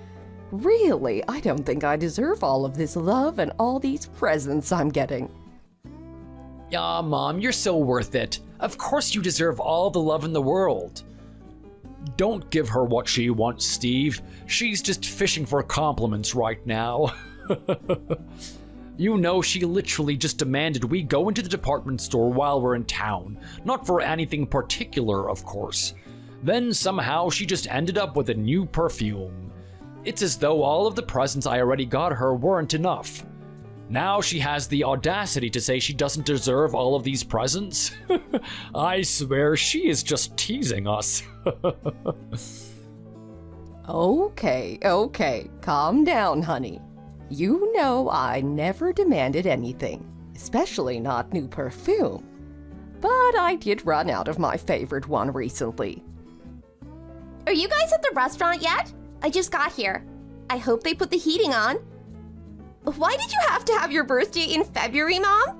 Really, I don't think I deserve all of this love and all these presents I'm getting. Aw, Mom, you're so worth it. Of course you deserve all the love in the world. Don't give her what she wants, Steve. She's just fishing for compliments right now. You know, she literally just demanded we go into the department store while we're in town. Not for anything particular, of course. Then somehow she just ended up with a new perfume. It's as though all of the presents I already got her weren't enough. Now she has the audacity to say she doesn't deserve all of these presents? I swear she is just teasing us. Okay, calm down, honey. You know I never demanded anything, especially not new perfume. But I did run out of my favorite one recently. Are you guys at the restaurant yet? I just got here. I hope they put the heating on. Why did you have to have your birthday in February, Mom?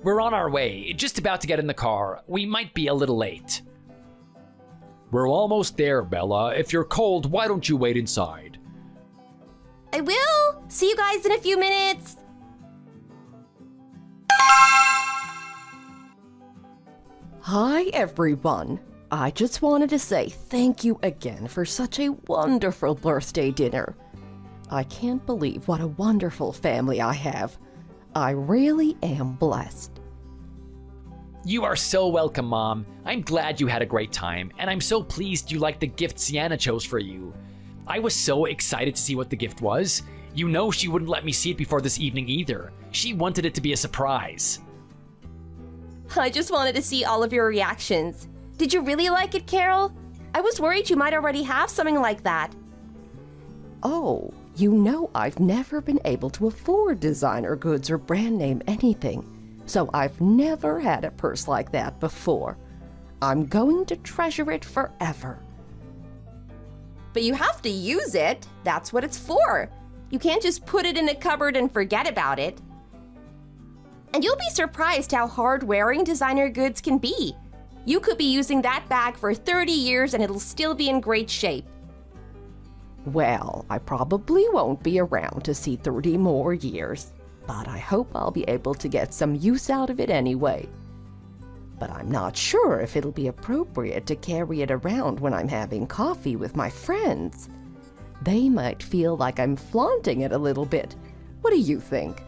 We're on our way, just about to get in the car. We might be a little late. We're almost there, Bella. If you're cold, why don't you wait inside? I will. See you guys in a few minutes. Hi, everyone. I just wanted to say thank you again for such a wonderful birthday dinner. I can't believe what a wonderful family I have. I really am blessed. You are so welcome, Mom. I'm glad you had a great time, and I'm so pleased you liked the gift Sienna chose for you. I was so excited to see what the gift was. You know she wouldn't let me see it before this evening either. She wanted it to be a surprise. I just wanted to see all of your reactions. Did you really like it, Carol? I was worried you might already have something like that. Oh, you know I've never been able to afford designer goods or brand name anything, so I've never had a purse like that before. I'm going to treasure it forever. But you have to use it. That's what it's for. You can't just put it in a cupboard and forget about it. And you'll be surprised how hard wearing designer goods can be. You could be using that bag for 30 years and it'll still be in great shape. Well, I probably won't be around to see 30 more years, but I hope I'll be able to get some use out of it anyway. But I'm not sure if it'll be appropriate to carry it around when I'm having coffee with my friends. They might feel like I'm flaunting it a little bit. What do you think?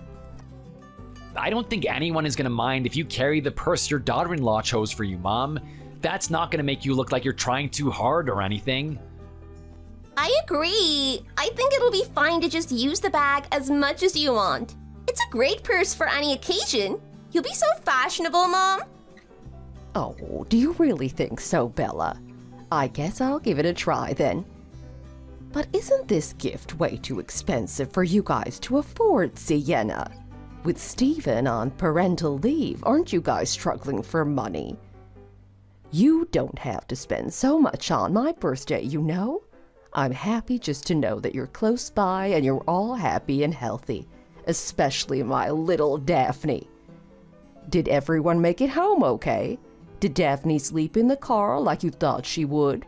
I don't think anyone is gonna mind if you carry the purse your daughter-in-law chose for you, Mom. That's not gonna make you look like you're trying too hard or anything. I agree. I think it'll be fine to just use the bag as much as you want. It's a great purse for any occasion. You'll be so fashionable, Mom. Oh, do you really think so, Bella? I guess I'll give it a try then. But isn't this gift way too expensive for you guys to afford, Sienna? With Steven on parental leave, aren't you guys struggling for money? You don't have to spend so much on my birthday, you know? I'm happy just to know that you're close by and you're all happy and healthy, especially my little Daphne. Did everyone make it home okay? Did Daphne sleep in the car like you thought she would?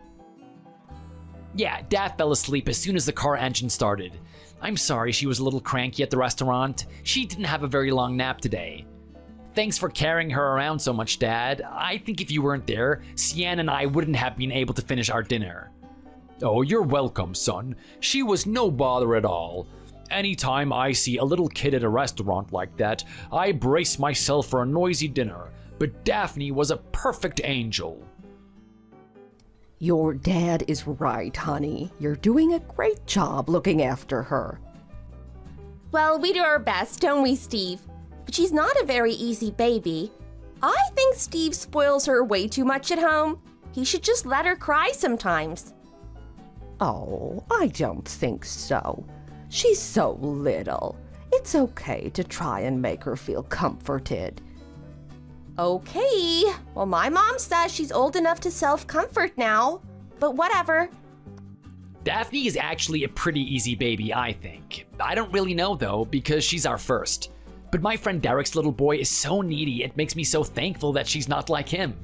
Yeah, Daph fell asleep as soon as the car engine started. I'm sorry she was a little cranky at the restaurant. She didn't have a very long nap today. Thanks for carrying her around so much, Dad. I think if you weren't there, Sienna and I wouldn't have been able to finish our dinner. Oh, you're welcome, son. She was no bother at all. Anytime I see a little kid at a restaurant like that, I brace myself for a noisy dinner. But Daphne was a perfect angel. Your dad is right, honey. You're doing a great job looking after her. Well, we do our best, don't we, Steve? But she's not a very easy baby. I think Steve spoils her way too much at home. He should just let her cry sometimes. Oh, I don't think so. She's so little. It's okay to try and make her feel comforted. Okay, well, my mom says she's old enough to self-comfort now, but whatever. Daphne is actually a pretty easy baby, I think. I don't really know though, because she's our first. But my friend Derek's little boy is so needy, it makes me so thankful that she's not like him.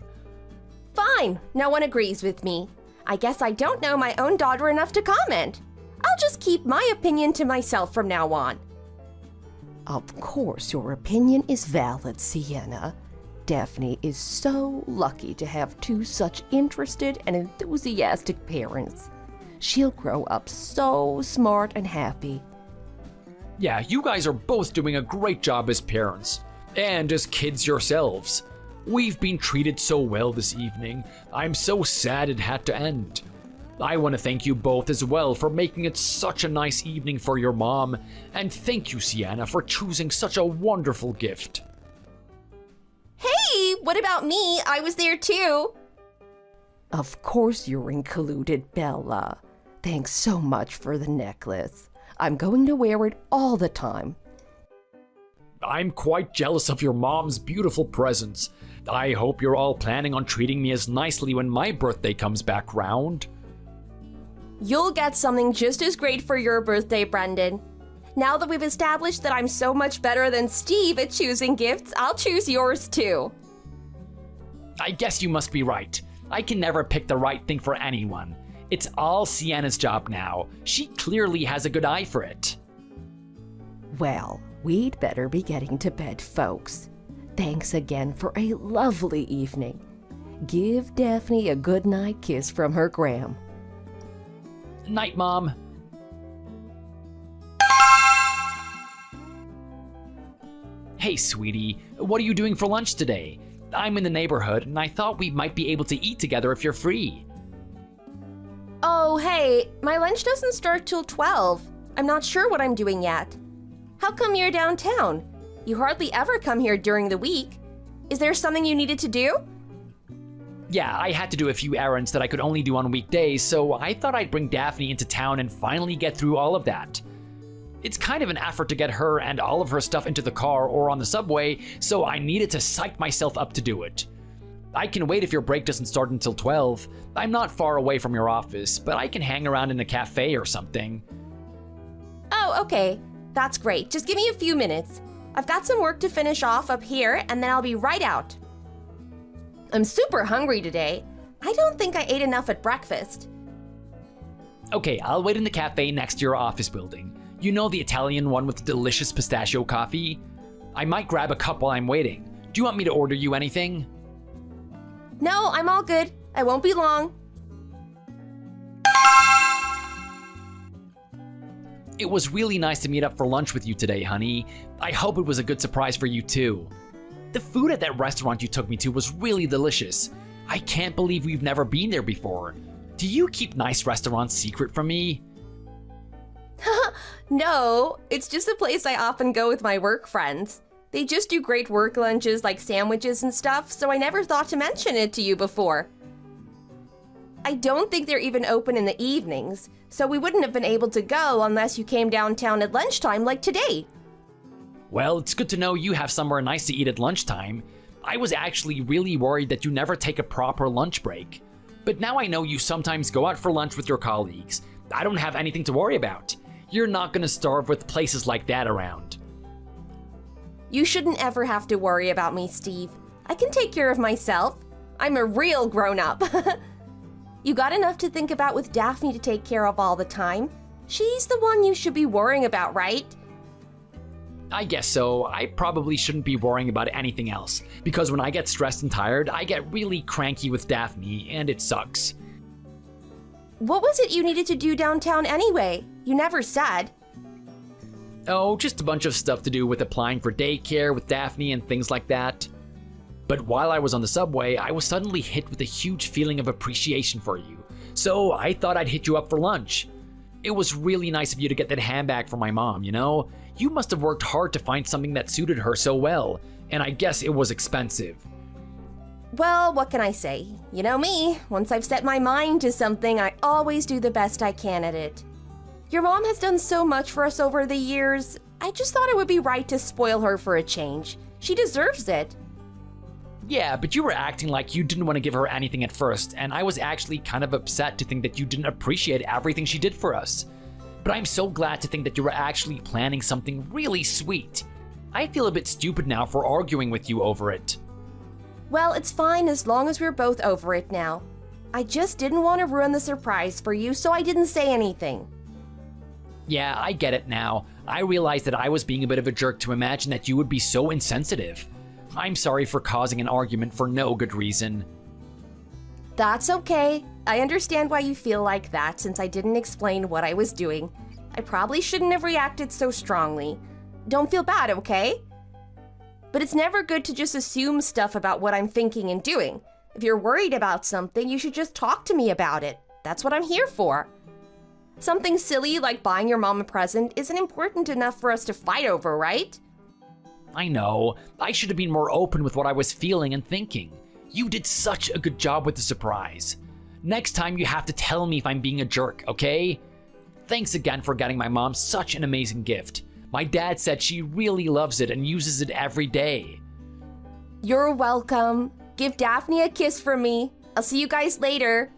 Fine, no one agrees with me. I guess I don't know my own daughter enough to comment. I'll just keep my opinion to myself from now on. Of course, your opinion is valid, Sienna. Daphne is so lucky to have two such interested and enthusiastic parents. She'll grow up so smart and happy. Yeah, you guys are both doing a great job as parents, and as kids yourselves. We've been treated so well this evening. I'm so sad it had to end. I want to thank you both as well for making it such a nice evening for your mom, and thank you, Sienna, for choosing such a wonderful gift. Hey, what about me? I was there too. Of course you're included, Bella. Thanks so much for the necklace. I'm going to wear it all the time. I'm quite jealous of your mom's beautiful presents. I hope you're all planning on treating me as nicely when my birthday comes back round. You'll get something just as great for your birthday, Brendan. Now that we've established that I'm so much better than Steve at choosing gifts, I'll choose yours too. I guess you must be right. I can never pick the right thing for anyone. It's all Sienna's job now. She clearly has a good eye for it. Well, we'd better be getting to bed, folks. Thanks again for a lovely evening. Give Daphne a good night kiss from her Gram. Night, Mom. Hey, sweetie, what are you doing for lunch today? I'm in the neighborhood, and I thought we might be able to eat together if you're free. Oh, hey, my lunch doesn't start till 12. I'm not sure what I'm doing yet. How come you're downtown? You hardly ever come here during the week. Is there something you needed to do? Yeah, I had to do a few errands that I could only do on weekdays, so I thought I'd bring Daphne into town and finally get through all of that. It's kind of an effort to get her and all of her stuff into the car or on the subway, so I needed to psych myself up to do it. I can wait if your break doesn't start until 12. I'm not far away from your office, but I can hang around in a cafe or something. Oh, okay. That's great. Just give me a few minutes. I've got some work to finish off up here, and then I'll be right out. I'm super hungry today. I don't think I ate enough at breakfast. Okay, I'll wait in the cafe next to your office building. You know, the Italian one with the delicious pistachio coffee? I might grab a cup while I'm waiting. Do you want me to order you anything? No, I'm all good. I won't be long. It was really nice to meet up for lunch with you today, honey. I hope it was a good surprise for you too. The food at that restaurant you took me to was really delicious. I can't believe we've never been there before. Do you keep nice restaurants secret from me? No, it's just a place I often go with my work friends. They just do great work lunches like sandwiches and stuff, so I never thought to mention it to you before. I don't think they're even open in the evenings, so we wouldn't have been able to go unless you came downtown at lunchtime like today. Well, it's good to know you have somewhere nice to eat at lunchtime. I was actually really worried that you never take a proper lunch break. But now I know you sometimes go out for lunch with your colleagues. I don't have anything to worry about. You're not gonna starve with places like that around. You shouldn't ever have to worry about me, Steve. I can take care of myself. I'm a real grown-up. You got enough to think about with Daphne to take care of all the time. She's the one you should be worrying about, right? I guess so. I probably shouldn't be worrying about anything else, because when I get stressed and tired, I get really cranky with Daphne, and it sucks. What was it you needed to do downtown anyway? You never said. Oh, just a bunch of stuff to do with applying for daycare with Daphne and things like that. But while I was on the subway, I was suddenly hit with a huge feeling of appreciation for you, so I thought I'd hit you up for lunch. It was really nice of you to get that handbag for my mom, you know? You must have worked hard to find something that suited her so well, and I guess it was expensive. Well, what can I say? You know me, once I've set my mind to something, I always do the best I can at it. Your mom has done so much for us over the years, I just thought it would be right to spoil her for a change. She deserves it. Yeah, but you were acting like you didn't want to give her anything at first, and I was actually kind of upset to think that you didn't appreciate everything she did for us. But I'm so glad to think that you were actually planning something really sweet. I feel a bit stupid now for arguing with you over it. Well, it's fine as long as we're both over it now. I just didn't want to ruin the surprise for you, so I didn't say anything. Yeah, I get it now. I realized that I was being a bit of a jerk to imagine that you would be so insensitive. I'm sorry for causing an argument for no good reason. That's okay. I understand why you feel like that since I didn't explain what I was doing. I probably shouldn't have reacted so strongly. Don't feel bad, okay? But it's never good to just assume stuff about what I'm thinking and doing. If you're worried about something, you should just talk to me about it. That's what I'm here for. Something silly like buying your mom a present isn't important enough for us to fight over, right? I know. I should have been more open with what I was feeling and thinking. You did such a good job with the surprise. Next time you have to tell me if I'm being a jerk, okay? Thanks again for getting my mom such an amazing gift. My dad said she really loves it and uses it every day. You're welcome. Give Daphne a kiss from me. I'll see you guys later.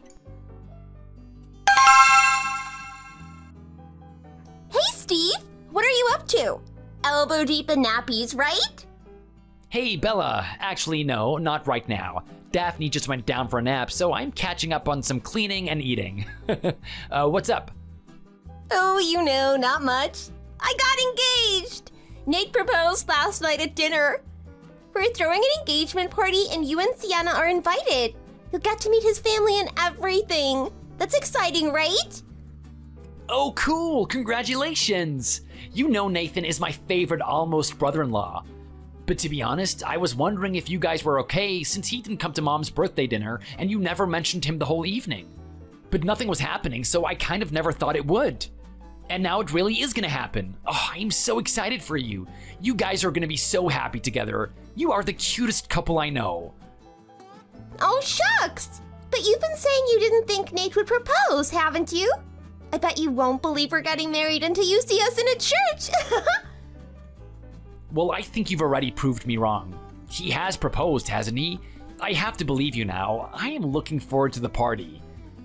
Hey, Steve! What are you up to? Elbow deep in nappies, right? Hey, Bella. Actually, no, not right now. Daphne just went down for a nap, so I'm catching up on some cleaning and eating. What's up? Oh, you know, not much. I got engaged! Nate proposed last night at dinner. We're throwing an engagement party and you and Sienna are invited. You'll get to meet his family and everything. That's exciting, right? Oh, cool! Congratulations! You know Nathan is my favorite almost brother-in-law. But to be honest, I was wondering if you guys were okay since he didn't come to Mom's birthday dinner and you never mentioned him the whole evening. But nothing was happening, so I kind of never thought it would. And now it really is gonna happen. Oh, I'm so excited for you. You guys are gonna be so happy together. You are the cutest couple I know. Oh, shucks! But you've been saying you didn't think Nate would propose, haven't you? I bet you won't believe we're getting married until you see us in a church. Well, I think you've already proved me wrong. He has proposed, hasn't he? I have to believe you now. I am looking forward to the party.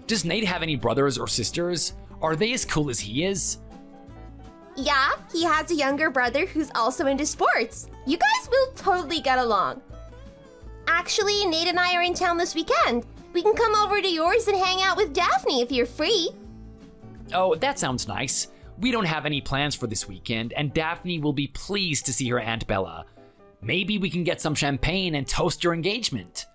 Does Nate have any brothers or sisters? Are they as cool as he is? Yeah, he has a younger brother who's also into sports. You guys will totally get along. Actually, Nate and I are in town this weekend. We can come over to yours and hang out with Daphne if you're free. Oh, that sounds nice. We don't have any plans for this weekend, and Daphne will be pleased to see her Aunt Bella. Maybe we can get some champagne and toast your engagement.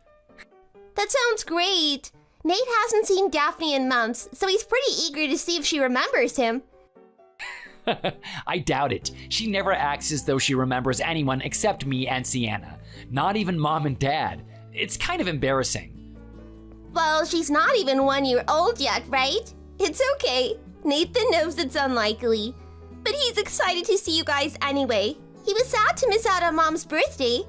That sounds great. Nate hasn't seen Daphne in months, so he's pretty eager to see if she remembers him. I doubt it. She never acts as though she remembers anyone except me and Sienna. Not even Mom and Dad. It's kind of embarrassing. Well, she's not even 1 year old yet, right? It's okay. Nathan knows it's unlikely. But he's excited to see you guys anyway. He was sad to miss out on Mom's birthday.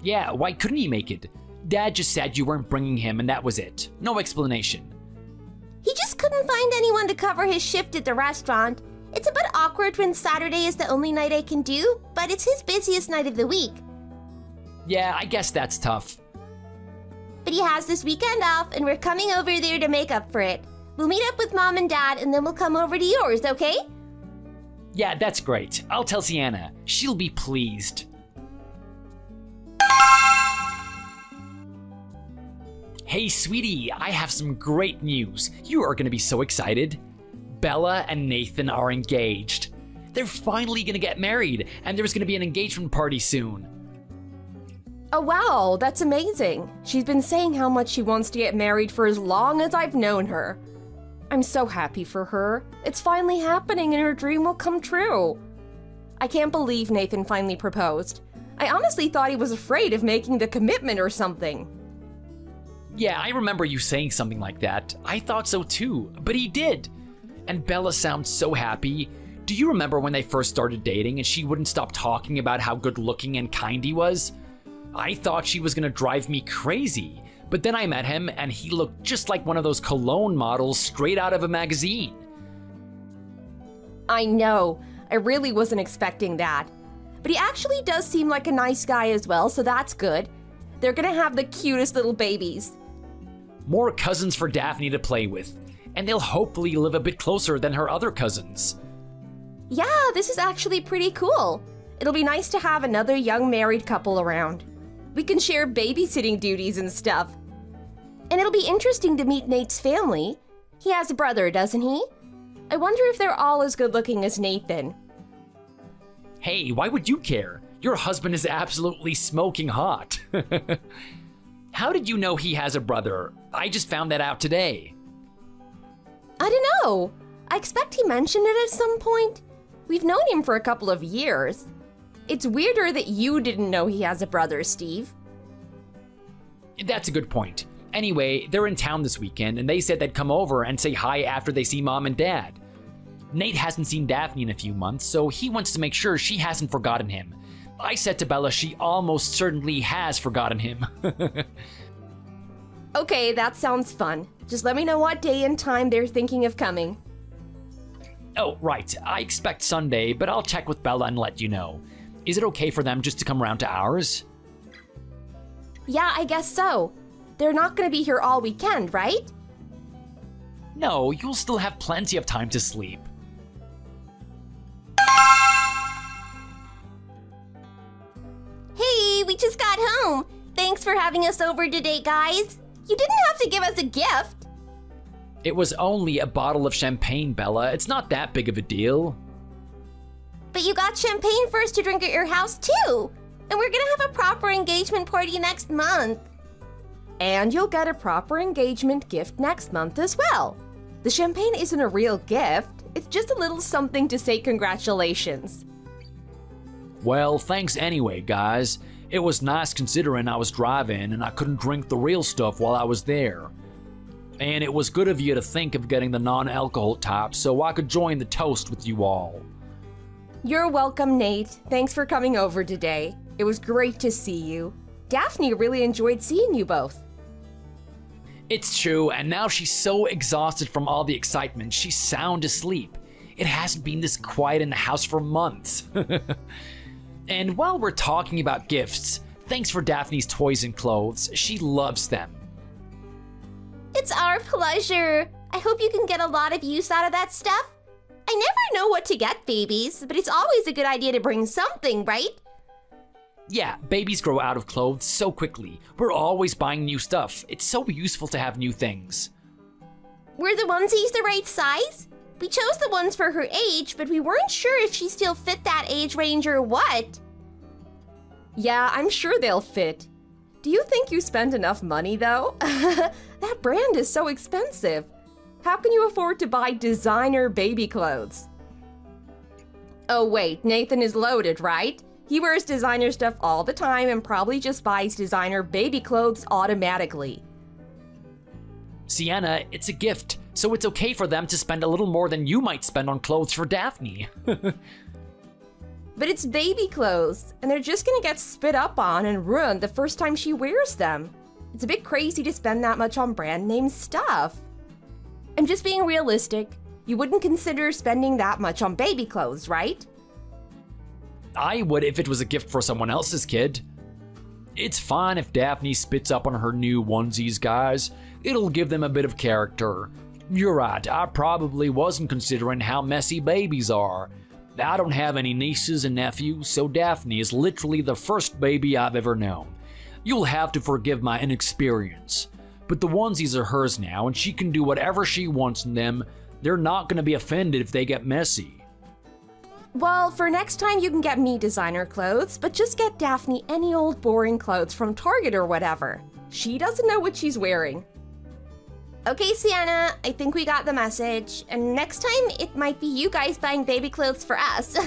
Yeah, why couldn't he make it? Dad just said you weren't bringing him and that was it. No explanation. He just couldn't find anyone to cover his shift at the restaurant. It's a bit awkward when Saturday is the only night I can do, but it's his busiest night of the week. Yeah, I guess that's tough. But he has this weekend off, and we're coming over there to make up for it. We'll meet up with Mom and Dad, and then we'll come over to yours, okay? Yeah, that's great. I'll tell Sienna. She'll be pleased. Hey, sweetie, I have some great news. You are gonna be so excited. Bella and Nathan are engaged. They're finally gonna get married, and there's gonna be an engagement party soon. Oh wow, that's amazing. She's been saying how much she wants to get married for as long as I've known her. I'm so happy for her. It's finally happening and her dream will come true. I can't believe Nathan finally proposed. I honestly thought he was afraid of making the commitment or something. Yeah, I remember you saying something like that. I thought so too, but he did. And Bella sounds so happy. Do you remember when they first started dating and she wouldn't stop talking about how good looking and kind he was? I thought she was gonna drive me crazy, but then I met him and he looked just like one of those cologne models straight out of a magazine. I know, I really wasn't expecting that. But he actually does seem like a nice guy as well, so that's good. They're gonna have the cutest little babies. More cousins for Daphne to play with, and they'll hopefully live a bit closer than her other cousins. Yeah, this is actually pretty cool. It'll be nice to have another young married couple around. We can share babysitting duties and stuff. And it'll be interesting to meet Nate's family. He has a brother, doesn't he? I wonder if they're all as good looking as Nathan. Hey, why would you care? Your husband is absolutely smoking hot. How did you know he has a brother? I just found that out today. I don't know. I expect he mentioned it at some point. We've known him for a couple of years. It's weirder that you didn't know he has a brother, Steve. That's a good point. Anyway, they're in town this weekend and they said they'd come over and say hi after they see Mom and Dad. Nate hasn't seen Daphne in a few months, so he wants to make sure she hasn't forgotten him. I said to Bella she almost certainly has forgotten him. Okay, that sounds fun. Just let me know what day and time they're thinking of coming. Oh, right. I expect Sunday, but I'll check with Bella and let you know. Is it okay for them just to come around to ours? Yeah, I guess so. They're not gonna be here all weekend, right? No, you'll still have plenty of time to sleep. Hey, we just got home. Thanks for having us over today, guys. You didn't have to give us a gift. It was only a bottle of champagne, Bella. It's not that big of a deal. But you got champagne for us to drink at your house, too. And we're gonna have a proper engagement party next month. And you'll get a proper engagement gift next month as well. The champagne isn't a real gift. It's just a little something to say congratulations. Well, thanks anyway, guys. It was nice considering I was driving and I couldn't drink the real stuff while I was there. And it was good of you to think of getting the non-alcohol type so I could join the toast with you all. You're welcome, Nate. Thanks for coming over today. It was great to see you. Daphne really enjoyed seeing you both. It's true, and now she's so exhausted from all the excitement, she's sound asleep. It hasn't been this quiet in the house for months. And while we're talking about gifts, thanks for Daphne's toys and clothes. She loves them. It's our pleasure. I hope you can get a lot of use out of that stuff. I never know what to get babies, but it's always a good idea to bring something, right? Yeah, babies grow out of clothes so quickly. We're always buying new stuff. It's so useful to have new things. Were the onesies the right size? We chose the ones for her age, but we weren't sure if she still fit that age range or what. Yeah, I'm sure they'll fit. Do you think you spend enough money, though? That brand is so expensive. How can you afford to buy designer baby clothes? Oh wait, Nathan is loaded, right? He wears designer stuff all the time and probably just buys designer baby clothes automatically. Sienna, it's a gift, so it's okay for them to spend a little more than you might spend on clothes for Daphne. But it's baby clothes, and they're just gonna get spit up on and ruined the first time she wears them. It's a bit crazy to spend that much on brand name stuff. I'm just being realistic. You wouldn't consider spending that much on baby clothes, right? I would if it was a gift for someone else's kid. It's fine if Daphne spits up on her new onesies, guys. It'll give them a bit of character. You're right, I probably wasn't considering how messy babies are. I don't have any nieces and nephews, so Daphne is literally the first baby I've ever known. You'll have to forgive my inexperience. But the onesies are hers now, and she can do whatever she wants in them. They're not going to be offended if they get messy. Well, for next time you can get me designer clothes, but just get Daphne any old boring clothes from Target or whatever. She doesn't know what she's wearing. Okay, Sienna, I think we got the message. And next time, it might be you guys buying baby clothes for us.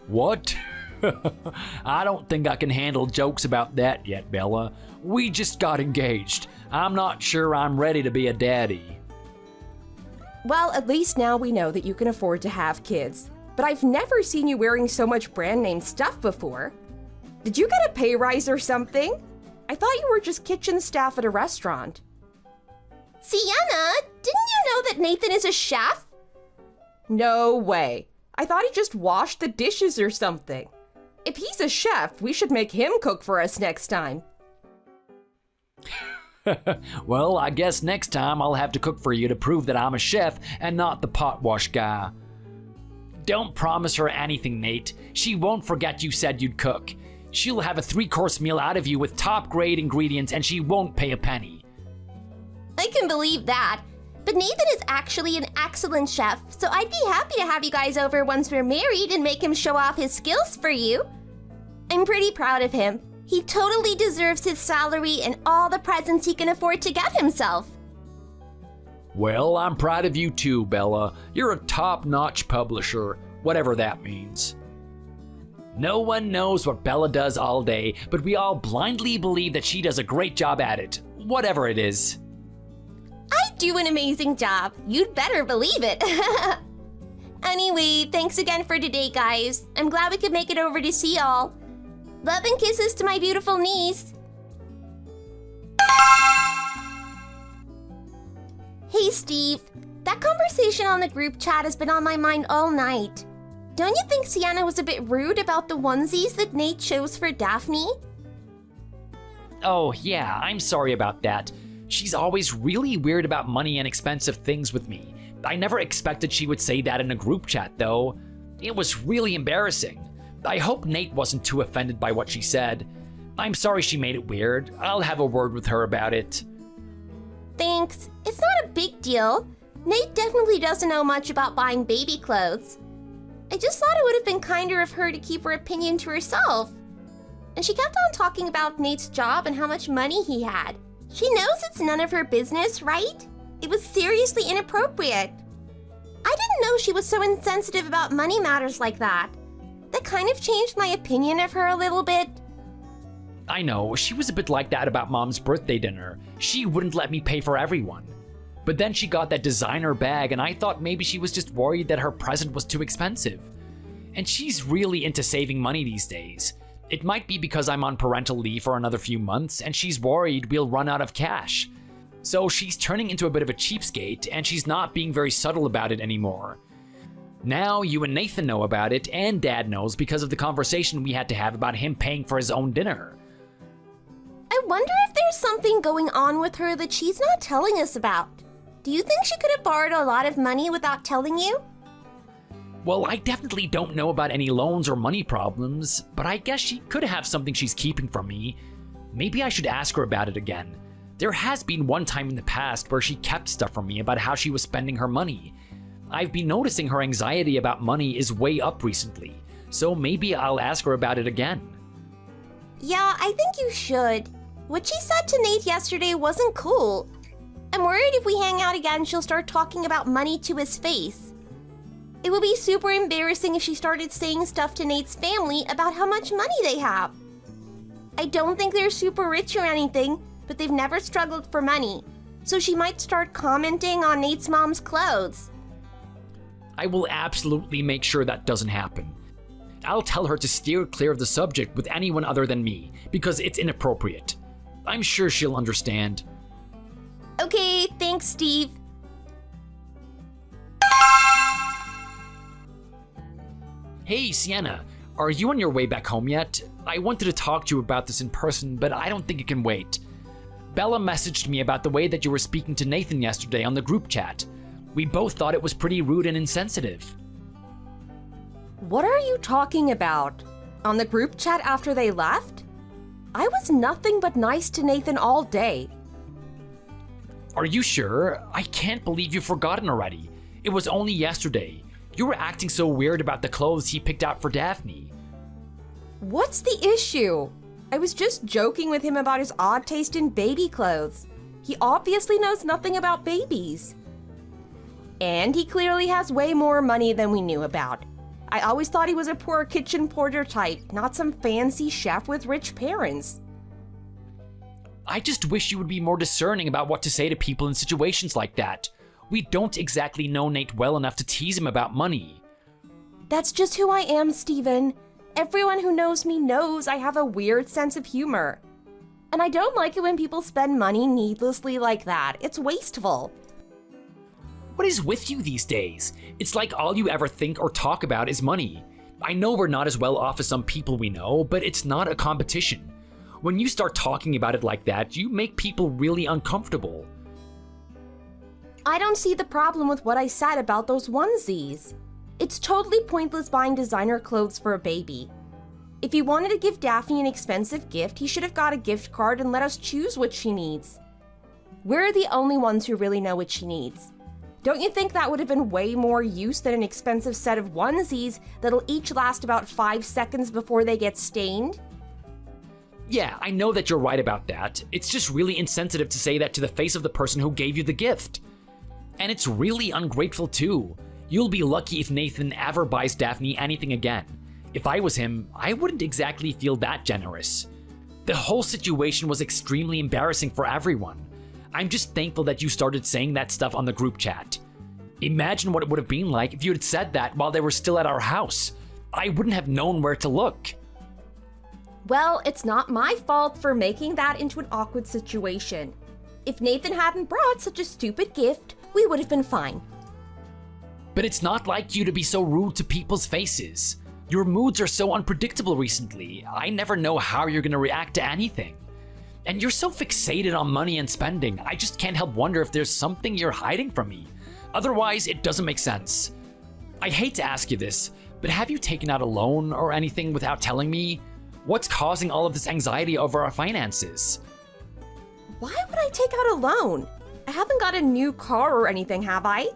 What? I don't think I can handle jokes about that yet, Bella. We just got engaged. I'm not sure I'm ready to be a daddy. Well, at least now we know that you can afford to have kids. But I've never seen you wearing so much brand name stuff before. Did you get a pay rise or something? I thought you were just kitchen staff at a restaurant. Sienna, didn't you know that Nathan is a chef? No way. I thought he just washed the dishes or something. If he's a chef, we should make him cook for us next time. Well, I guess next time I'll have to cook for you to prove that I'm a chef and not the pot wash guy. Don't promise her anything, Nate. She won't forget you said you'd cook. She'll have a 3-course meal out of you with top-grade ingredients, and she won't pay a penny. I can believe that. But Nathan is actually an excellent chef, so I'd be happy to have you guys over once we're married and make him show off his skills for you. I'm pretty proud of him. He totally deserves his salary and all the presents he can afford to get himself. Well, I'm proud of you too, Bella. You're a top-notch publisher, whatever that means. No one knows what Bella does all day, but we all blindly believe that she does a great job at it, whatever it is. I do an amazing job. You'd better believe it. Anyway, thanks again for today, guys. I'm glad we could make it over to see y'all. Love and kisses to my beautiful niece. Hey, Steve. That conversation on the group chat has been on my mind all night. Don't you think Sienna was a bit rude about the onesies that Nate chose for Daphne? Oh, yeah, I'm sorry about that. She's always really weird about money and expensive things with me. I never expected she would say that in a group chat, though. It was really embarrassing. I hope Nate wasn't too offended by what she said. I'm sorry she made it weird. I'll have a word with her about it. Thanks. It's not a big deal. Nate definitely doesn't know much about buying baby clothes. I just thought it would have been kinder of her to keep her opinion to herself. And she kept on talking about Nate's job and how much money he had. She knows it's none of her business, right? It was seriously inappropriate. I didn't know she was so insensitive about money matters like that. That kind of changed my opinion of her a little bit. I know, she was a bit like that about Mom's birthday dinner. She wouldn't let me pay for everyone. But then she got that designer bag, and I thought maybe she was just worried that her present was too expensive. And she's really into saving money these days. It might be because I'm on parental leave for another few months, and she's worried we'll run out of cash. So she's turning into a bit of a cheapskate, and she's not being very subtle about it anymore. Now you and Nathan know about it, and Dad knows because of the conversation we had to have about him paying for his own dinner. I wonder if there's something going on with her that she's not telling us about. Do you think she could have borrowed a lot of money without telling you? Well, I definitely don't know about any loans or money problems, but I guess she could have something she's keeping from me. Maybe I should ask her about it again. There has been one time in the past where she kept stuff from me about how she was spending her money. I've been noticing her anxiety about money is way up recently, so maybe I'll ask her about it again. Yeah, I think you should. What she said to Nate yesterday wasn't cool. I'm worried if we hang out again, she'll start talking about money to his face. It would be super embarrassing if she started saying stuff to Nate's family about how much money they have. I don't think they're super rich or anything, but they've never struggled for money, so she might start commenting on Nate's mom's clothes. I will absolutely make sure that doesn't happen. I'll tell her to steer clear of the subject with anyone other than me, because it's inappropriate. I'm sure she'll understand. Okay, thanks, Steve. Hey, Sienna, are you on your way back home yet? I wanted to talk to you about this in person, but I don't think it can wait. Bella messaged me about the way that you were speaking to Nathan yesterday on the group chat. We both thought it was pretty rude and insensitive. What are you talking about? On the group chat after they left? I was nothing but nice to Nathan all day. Are you sure? I can't believe you've forgotten already. It was only yesterday. You were acting so weird about the clothes he picked out for Daphne. What's the issue? I was just joking with him about his odd taste in baby clothes. He obviously knows nothing about babies. And he clearly has way more money than we knew about. I always thought he was a poor kitchen porter type, not some fancy chef with rich parents. I just wish you would be more discerning about what to say to people in situations like that. We don't exactly know Nate well enough to tease him about money. That's just who I am, Steven. Everyone who knows me knows I have a weird sense of humor. And I don't like it when people spend money needlessly like that. It's wasteful. What is with you these days? It's like all you ever think or talk about is money. I know we're not as well off as some people we know, but it's not a competition. When you start talking about it like that, you make people really uncomfortable. I don't see the problem with what I said about those onesies. It's totally pointless buying designer clothes for a baby. If he wanted to give Daphne an expensive gift, he should have got a gift card and let us choose what she needs. We're the only ones who really know what she needs. Don't you think that would have been way more use than an expensive set of onesies that'll each last about 5 seconds before they get stained? Yeah, I know that you're right about that. It's just really insensitive to say that to the face of the person who gave you the gift. And it's really ungrateful too. You'll be lucky if Nathan ever buys Daphne anything again. If I was him, I wouldn't exactly feel that generous. The whole situation was extremely embarrassing for everyone. I'm just thankful that you started saying that stuff on the group chat. Imagine what it would have been like if you had said that while they were still at our house. I wouldn't have known where to look. Well, it's not my fault for making that into an awkward situation. If Nathan hadn't brought such a stupid gift, we would have been fine. But it's not like you to be so rude to people's faces. Your moods are so unpredictable recently. I never know how you're gonna react to anything. And you're so fixated on money and spending, I just can't help wonder if there's something you're hiding from me. Otherwise, it doesn't make sense. I hate to ask you this, but have you taken out a loan or anything without telling me? What's causing all of this anxiety over our finances? Why would I take out a loan? I haven't got a new car or anything, have I?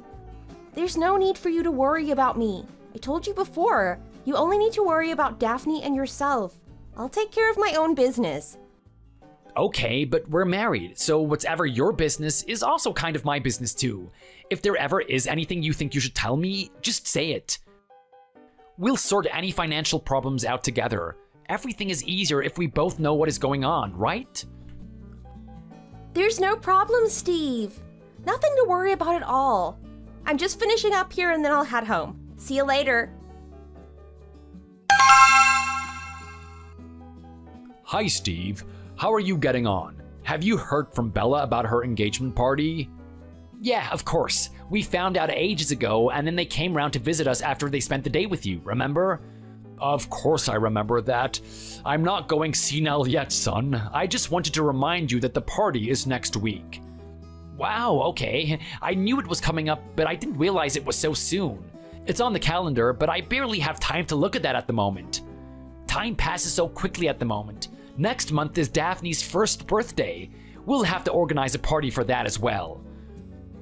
There's no need for you to worry about me. I told you before, you only need to worry about Daphne and yourself. I'll take care of my own business. Okay, but we're married, so whatever your business is also kind of my business too. If there ever is anything you think you should tell me, just say it. We'll sort any financial problems out together. Everything is easier if we both know what is going on, right? There's no problem, Steve. Nothing to worry about at all. I'm just finishing up here and then I'll head home. See you later. Hi, Steve. How are you getting on? Have you heard from Bella about her engagement party? Yeah, of course. We found out ages ago, and then they came round to visit us after they spent the day with you, remember? Of course I remember that. I'm not going senile yet, son. I just wanted to remind you that the party is next week. Wow, okay. I knew it was coming up, but I didn't realize it was so soon. It's on the calendar, but I barely have time to look at that at the moment. Time passes so quickly at the moment. Next month is Daphne's first birthday. We'll have to organize a party for that as well.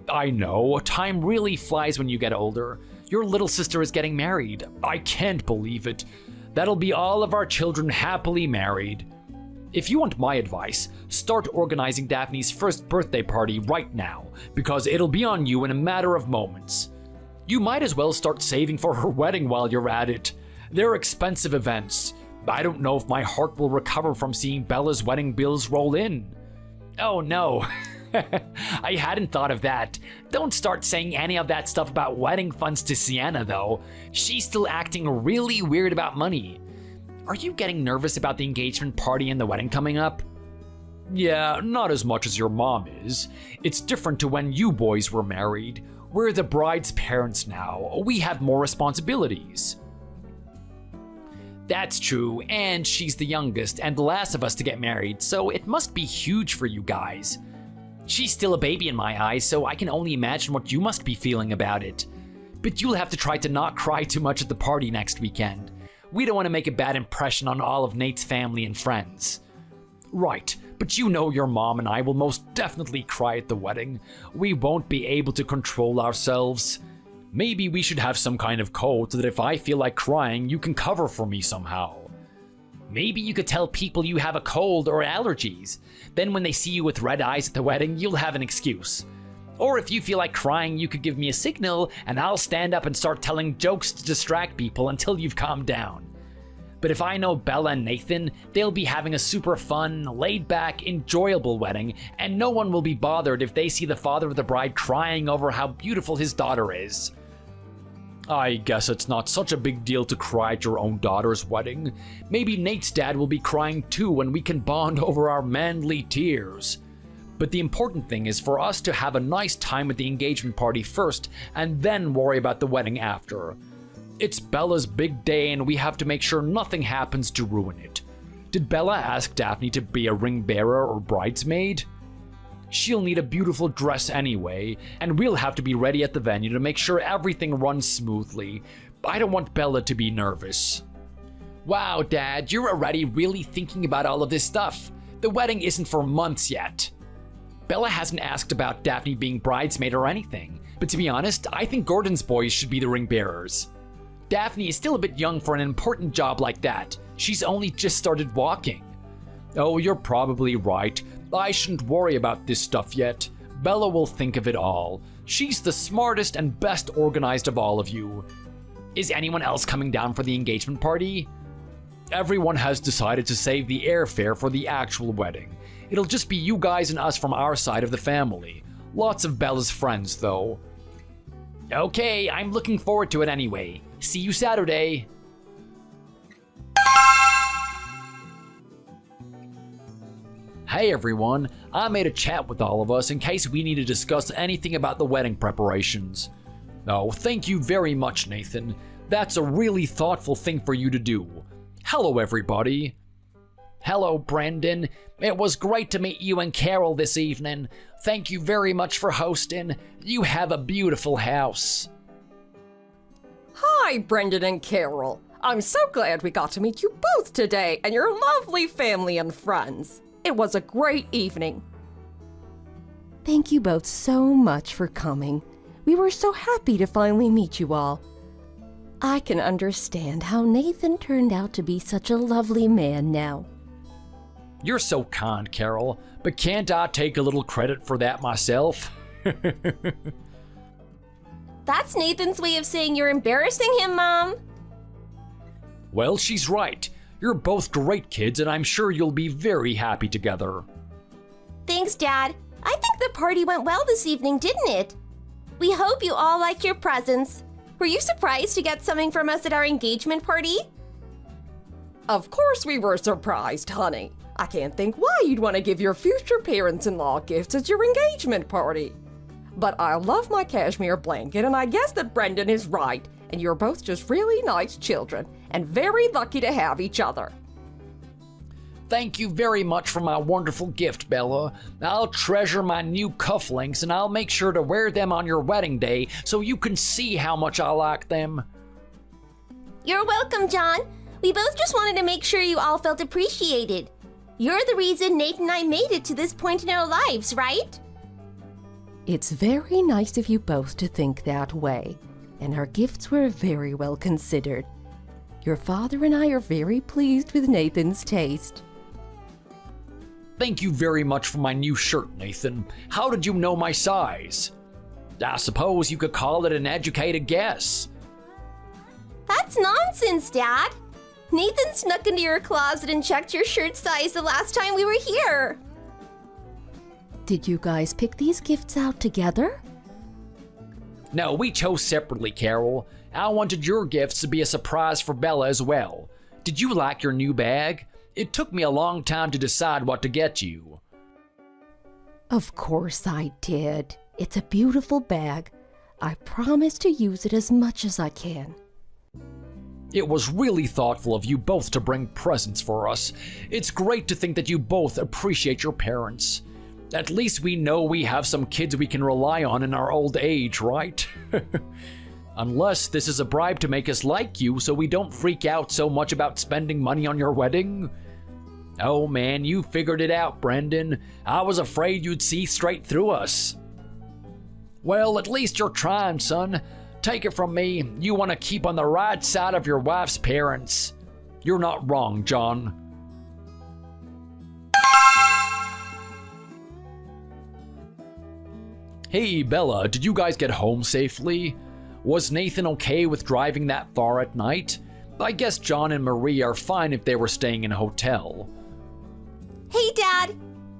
I know, time really flies when you get older. Your little sister is getting married. I can't believe it. That'll be all of our children happily married. If you want my advice, start organizing Daphne's first birthday party right now, because it'll be on you in a matter of moments. You might as well start saving for her wedding while you're at it. They're expensive events. I don't know if my heart will recover from seeing Bella's wedding bills roll in. Oh no. I hadn't thought of that. Don't start saying any of that stuff about wedding funds to Sienna, though. She's still acting really weird about money. Are you getting nervous about the engagement party and the wedding coming up? Yeah, not as much as your mom is. It's different to when you boys were married. We're the bride's parents now. We have more responsibilities. That's true, and she's the youngest and the last of us to get married, so it must be huge for you guys. She's still a baby in my eyes, so I can only imagine what you must be feeling about it. But you'll have to try to not cry too much at the party next weekend. We don't want to make a bad impression on all of Nate's family and friends. Right, but you know your mom and I will most definitely cry at the wedding. We won't be able to control ourselves. Maybe we should have some kind of code so that if I feel like crying, you can cover for me somehow. Maybe you could tell people you have a cold or allergies. Then when they see you with red eyes at the wedding, you'll have an excuse. Or if you feel like crying, you could give me a signal and I'll stand up and start telling jokes to distract people until you've calmed down. But if I know Bella and Nathan, they'll be having a super fun, laid-back, enjoyable wedding, and no one will be bothered if they see the father of the bride crying over how beautiful his daughter is. I guess it's not such a big deal to cry at your own daughter's wedding. Maybe Nate's dad will be crying too and we can bond over our manly tears. But the important thing is for us to have a nice time at the engagement party first and then worry about the wedding after. It's Bella's big day and we have to make sure nothing happens to ruin it. Did Bella ask Daphne to be a ring bearer or bridesmaid? She'll need a beautiful dress anyway, and we'll have to be ready at the venue to make sure everything runs smoothly. I don't want Bella to be nervous. Wow, Dad, you're already really thinking about all of this stuff. The wedding isn't for months yet. Bella hasn't asked about Daphne being bridesmaid or anything, but to be honest, I think Gordon's boys should be the ring bearers. Daphne is still a bit young for an important job like that. She's only just started walking. Oh, you're probably right. I shouldn't worry about this stuff yet. Bella will think of it all. She's the smartest and best organized of all of you. Is anyone else coming down for the engagement party? Everyone has decided to save the airfare for the actual wedding. It'll just be you guys and us from our side of the family. Lots of Bella's friends, though. Okay, I'm looking forward to it anyway. See you Saturday. Hey everyone, I made a chat with all of us in case we need to discuss anything about the wedding preparations. Oh, thank you very much, Nathan. That's a really thoughtful thing for you to do. Hello everybody. Hello, Brendan. It was great to meet you and Carol this evening. Thank you very much for hosting. You have a beautiful house. Hi, Brendan and Carol. I'm so glad we got to meet you both today and your lovely family and friends. It was a great evening. Thank you both so much for coming. We were so happy to finally meet you all. I can understand how Nathan turned out to be such a lovely man now. You're so kind, Carol, but can't I take a little credit for that myself? That's Nathan's way of saying you're embarrassing him, Mom. Well, she's right. You're both great kids, and I'm sure you'll be very happy together. Thanks, Dad. I think the party went well this evening, didn't it? We hope you all liked your presents. Were you surprised to get something from us at our engagement party? Of course we were surprised, honey. I can't think why you'd want to give your future parents-in-law gifts at your engagement party. But I love my cashmere blanket, and I guess that Brendan is right, and you're both just really nice children, and very lucky to have each other. Thank you very much for my wonderful gift, Bella. I'll treasure my new cufflinks, and I'll make sure to wear them on your wedding day so you can see how much I like them. You're welcome, John. We both just wanted to make sure you all felt appreciated. You're the reason Nate and I made it to this point in our lives, right? It's very nice of you both to think that way, and our gifts were very well considered. Your father and I are very pleased with Nathan's taste. Thank you very much for my new shirt, Nathan. How did you know my size? I suppose you could call it an educated guess. That's nonsense, Dad. Nathan snuck into your closet and checked your shirt size the last time we were here. Did you guys pick these gifts out together? No, we chose separately, Carol. I wanted your gifts to be a surprise for Bella as well. Did you like your new bag? It took me a long time to decide what to get you. Of course I did. It's a beautiful bag. I promise to use it as much as I can. It was really thoughtful of you both to bring presents for us. It's great to think that you both appreciate your parents. At least we know we have some kids we can rely on in our old age, right? Unless this is a bribe to make us like you so we don't freak out so much about spending money on your wedding. Oh man, you figured it out, Brendan. I was afraid you'd see straight through us. Well, at least you're trying, son. Take it from me, you want to keep on the right side of your wife's parents. You're not wrong, John. Hey, Bella, did you guys get home safely? Was Nathan okay with driving that far at night? I guess John and Marie are fine if they were staying in a hotel. Hey, Dad.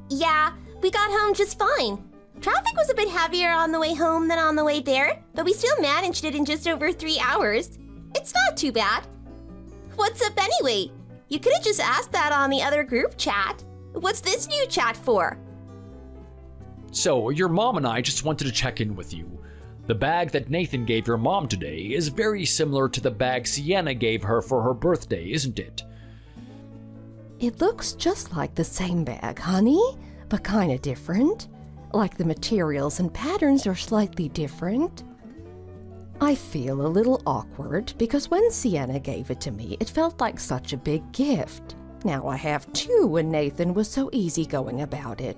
Yeah, we got home just fine. Traffic was a bit heavier on the way home than on the way there, but we still managed it in just over 3 hours. It's not too bad. What's up anyway? You could have just asked that on the other group chat. What's this new chat for? So, your mom and I just wanted to check in with you. The bag that Nathan gave your mom today is very similar to the bag Sienna gave her for her birthday, isn't it? It looks just like the same bag, honey, but kinda different. Like the materials and patterns are slightly different. I feel a little awkward because when Sienna gave it to me, it felt like such a big gift. Now I have two and Nathan was so easygoing about it.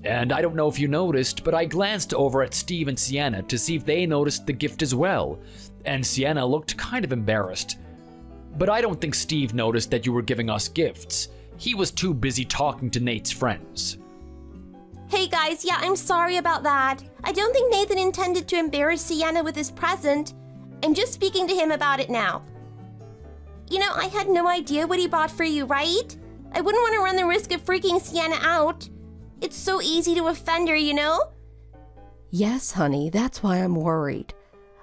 And I don't know if you noticed, but I glanced over at Steve and Sienna to see if they noticed the gift as well, and Sienna looked kind of embarrassed. But I don't think Steve noticed that you were giving us gifts. He was too busy talking to Nate's friends. Hey guys, yeah, I'm sorry about that. I don't think Nathan intended to embarrass Sienna with his present. I'm just speaking to him about it now. You know, I had no idea what he bought for you, right? I wouldn't want to run the risk of freaking Sienna out. It's so easy to offend her, you know? Yes, honey, that's why I'm worried.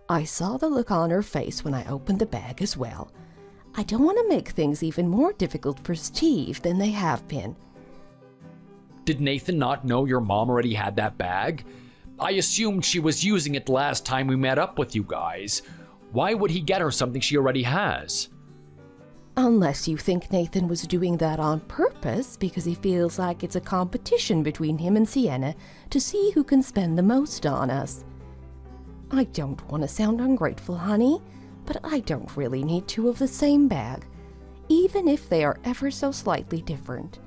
I saw the look on her face when I opened the bag as well. I don't want to make things even more difficult for Steve than they have been. Did Nathan not know your mom already had that bag? I assumed she was using it last time we met up with you guys. Why would he get her something she already has? Unless you think Nathan was doing that on purpose because he feels like it's a competition between him and Sienna to see who can spend the most on us. I don't want to sound ungrateful, honey, but I don't really need two of the same bag, even if they are ever so slightly different.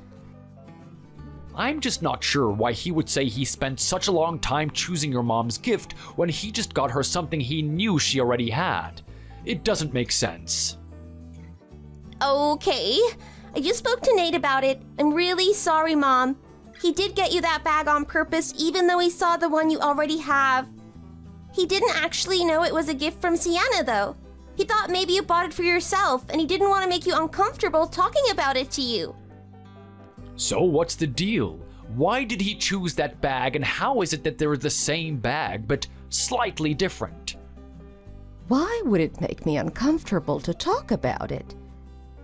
I'm just not sure why he would say he spent such a long time choosing your mom's gift when he just got her something he knew she already had. It doesn't make sense. Okay, I just spoke to Nate about it. I'm really sorry, Mom. He did get you that bag on purpose even though he saw the one you already have. He didn't actually know it was a gift from Sienna, though. He thought maybe you bought it for yourself, and he didn't want to make you uncomfortable talking about it to you. So what's the deal? Why did he choose that bag, and how is it that they're the same bag but slightly different? Why would it make me uncomfortable to talk about it?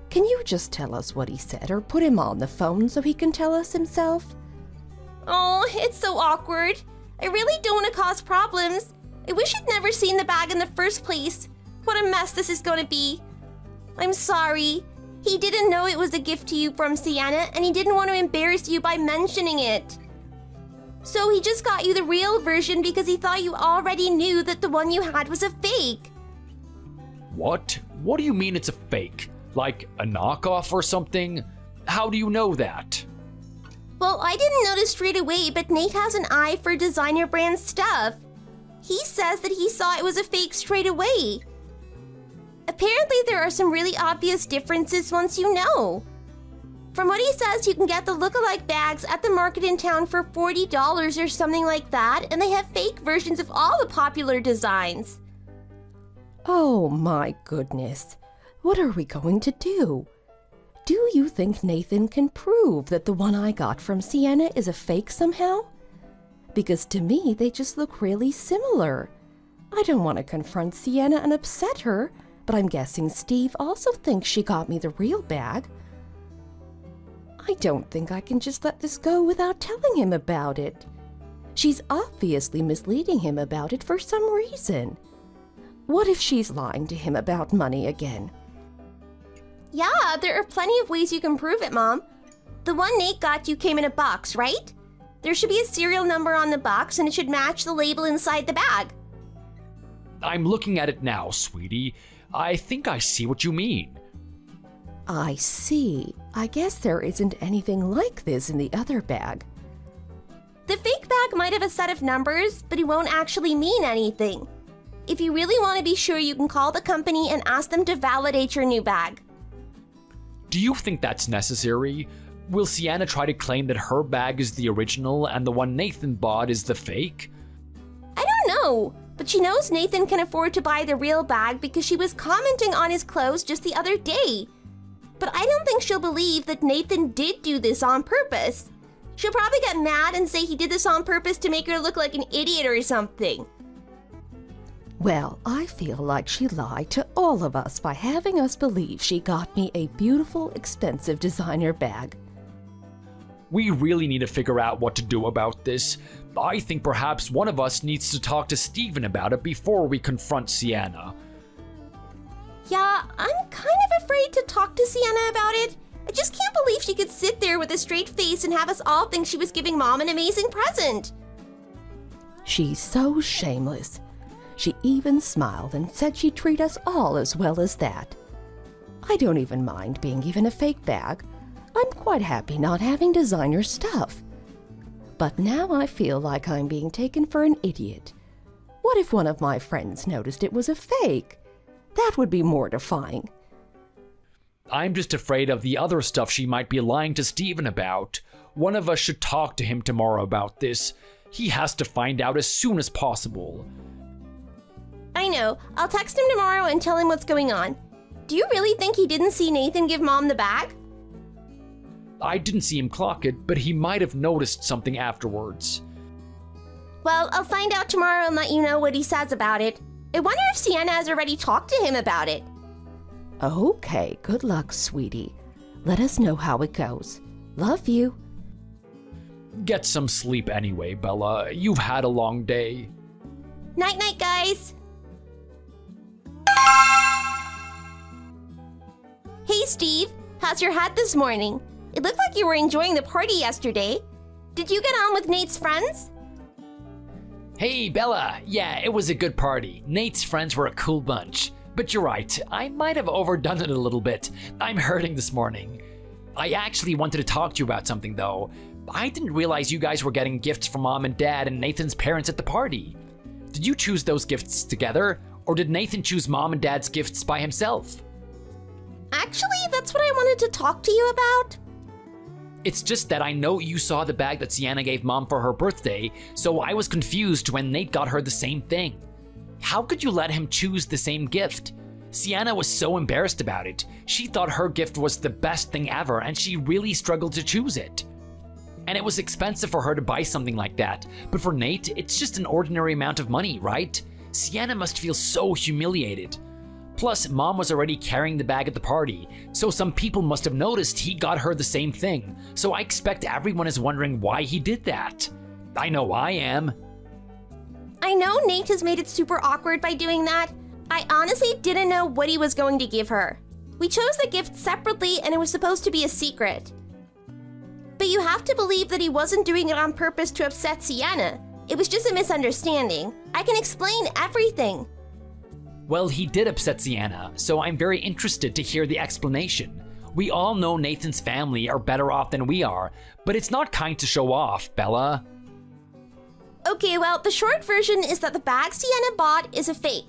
Can you just tell us what he said or put him on the phone so he can tell us himself? Oh, it's so awkward. I really don't want to cause problems. I wish I'd never seen the bag in the first place. What a mess this is going to be. I'm sorry. He didn't know it was a gift to you from Sienna, and he didn't want to embarrass you by mentioning it. So he just got you the real version because he thought you already knew that the one you had was a fake. What? What do you mean it's a fake? Like a knockoff or something? How do you know that? Well, I didn't notice straight away, but Nate has an eye for designer brand stuff. He says that he saw it was a fake straight away. Apparently, there are some really obvious differences once you know. From what he says, you can get the look-alike bags at the market in town for $40 or something like that, and they have fake versions of all the popular designs. Oh my goodness. What are we going to do? Do you think Nathan can prove that the one I got from Sienna is a fake somehow? Because to me, they just look really similar. I don't want to confront Sienna and upset her, but I'm guessing Steve also thinks she got me the real bag. I don't think I can just let this go without telling him about it. She's obviously misleading him about it for some reason. What if she's lying to him about money again? Yeah, there are plenty of ways you can prove it, Mom. The one Nate got you came in a box, right? There should be a serial number on the box, and it should match the label inside the bag. I'm looking at it now, sweetie. I think I see what you mean. I see. I guess there isn't anything like this in the other bag. The fake bag might have a set of numbers, but it won't actually mean anything. If you really want to be sure, you can call the company and ask them to validate your new bag. Do you think that's necessary? Will Sienna try to claim that her bag is the original and the one Nathan bought is the fake? I don't know, but she knows Nathan can afford to buy the real bag because she was commenting on his clothes just the other day. But I don't think she'll believe that Nathan did do this on purpose. She'll probably get mad and say he did this on purpose to make her look like an idiot or something. Well, I feel like she lied to all of us by having us believe she got me a beautiful, expensive designer bag. We really need to figure out what to do about this. I think perhaps one of us needs to talk to Steven about it before we confront Sienna. Yeah, I'm kind of afraid to talk to Sienna about it. I just can't believe she could sit there with a straight face and have us all think she was giving Mom an amazing present. She's so shameless. She even smiled and said she'd treat us all as well as that. I don't even mind being given a fake bag. I'm quite happy not having designer stuff. But now I feel like I'm being taken for an idiot. What if one of my friends noticed it was a fake? That would be mortifying. I'm just afraid of the other stuff she might be lying to Steven about. One of us should talk to him tomorrow about this. He has to find out as soon as possible. I know. I'll text him tomorrow and tell him what's going on. Do you really think he didn't see Nathan give Mom the bag? I didn't see him clock it, but he might have noticed something afterwards. Well, I'll find out tomorrow and let you know what he says about it. I wonder if Sienna has already talked to him about it. Okay, good luck, sweetie. Let us know how it goes. Love you. Get some sleep anyway, Bella. You've had a long day. Night-night, guys. Hey, Steve. How's your hat this morning? It looked like you were enjoying the party yesterday. Did you get on with Nate's friends? Hey, Bella. Yeah, it was a good party. Nate's friends were a cool bunch. But you're right, I might have overdone it a little bit. I'm hurting this morning. I actually wanted to talk to you about something, though. I didn't realize you guys were getting gifts from Mom and Dad and Nathan's parents at the party. Did you choose those gifts together, or did Nathan choose Mom and Dad's gifts by himself? Actually, that's what I wanted to talk to you about. It's just that I know you saw the bag that Sienna gave Mom for her birthday, so I was confused when Nate got her the same thing. How could you let him choose the same gift? Sienna was so embarrassed about it. She thought her gift was the best thing ever, and she really struggled to choose it. And it was expensive for her to buy something like that, but for Nate, it's just an ordinary amount of money, right? Sienna must feel so humiliated. Plus, Mom was already carrying the bag at the party, so some people must have noticed he got her the same thing, so I expect everyone is wondering why he did that. I know I am. I know Nate has made it super awkward by doing that. I honestly didn't know what he was going to give her. We chose the gift separately and it was supposed to be a secret. But you have to believe that he wasn't doing it on purpose to upset Sienna. It was just a misunderstanding. I can explain everything. Well, he did upset Sienna, so I'm very interested to hear the explanation. We all know Nathan's family are better off than we are, but it's not kind to show off, Bella. Okay, well, the short version is that the bag Sienna bought is a fake.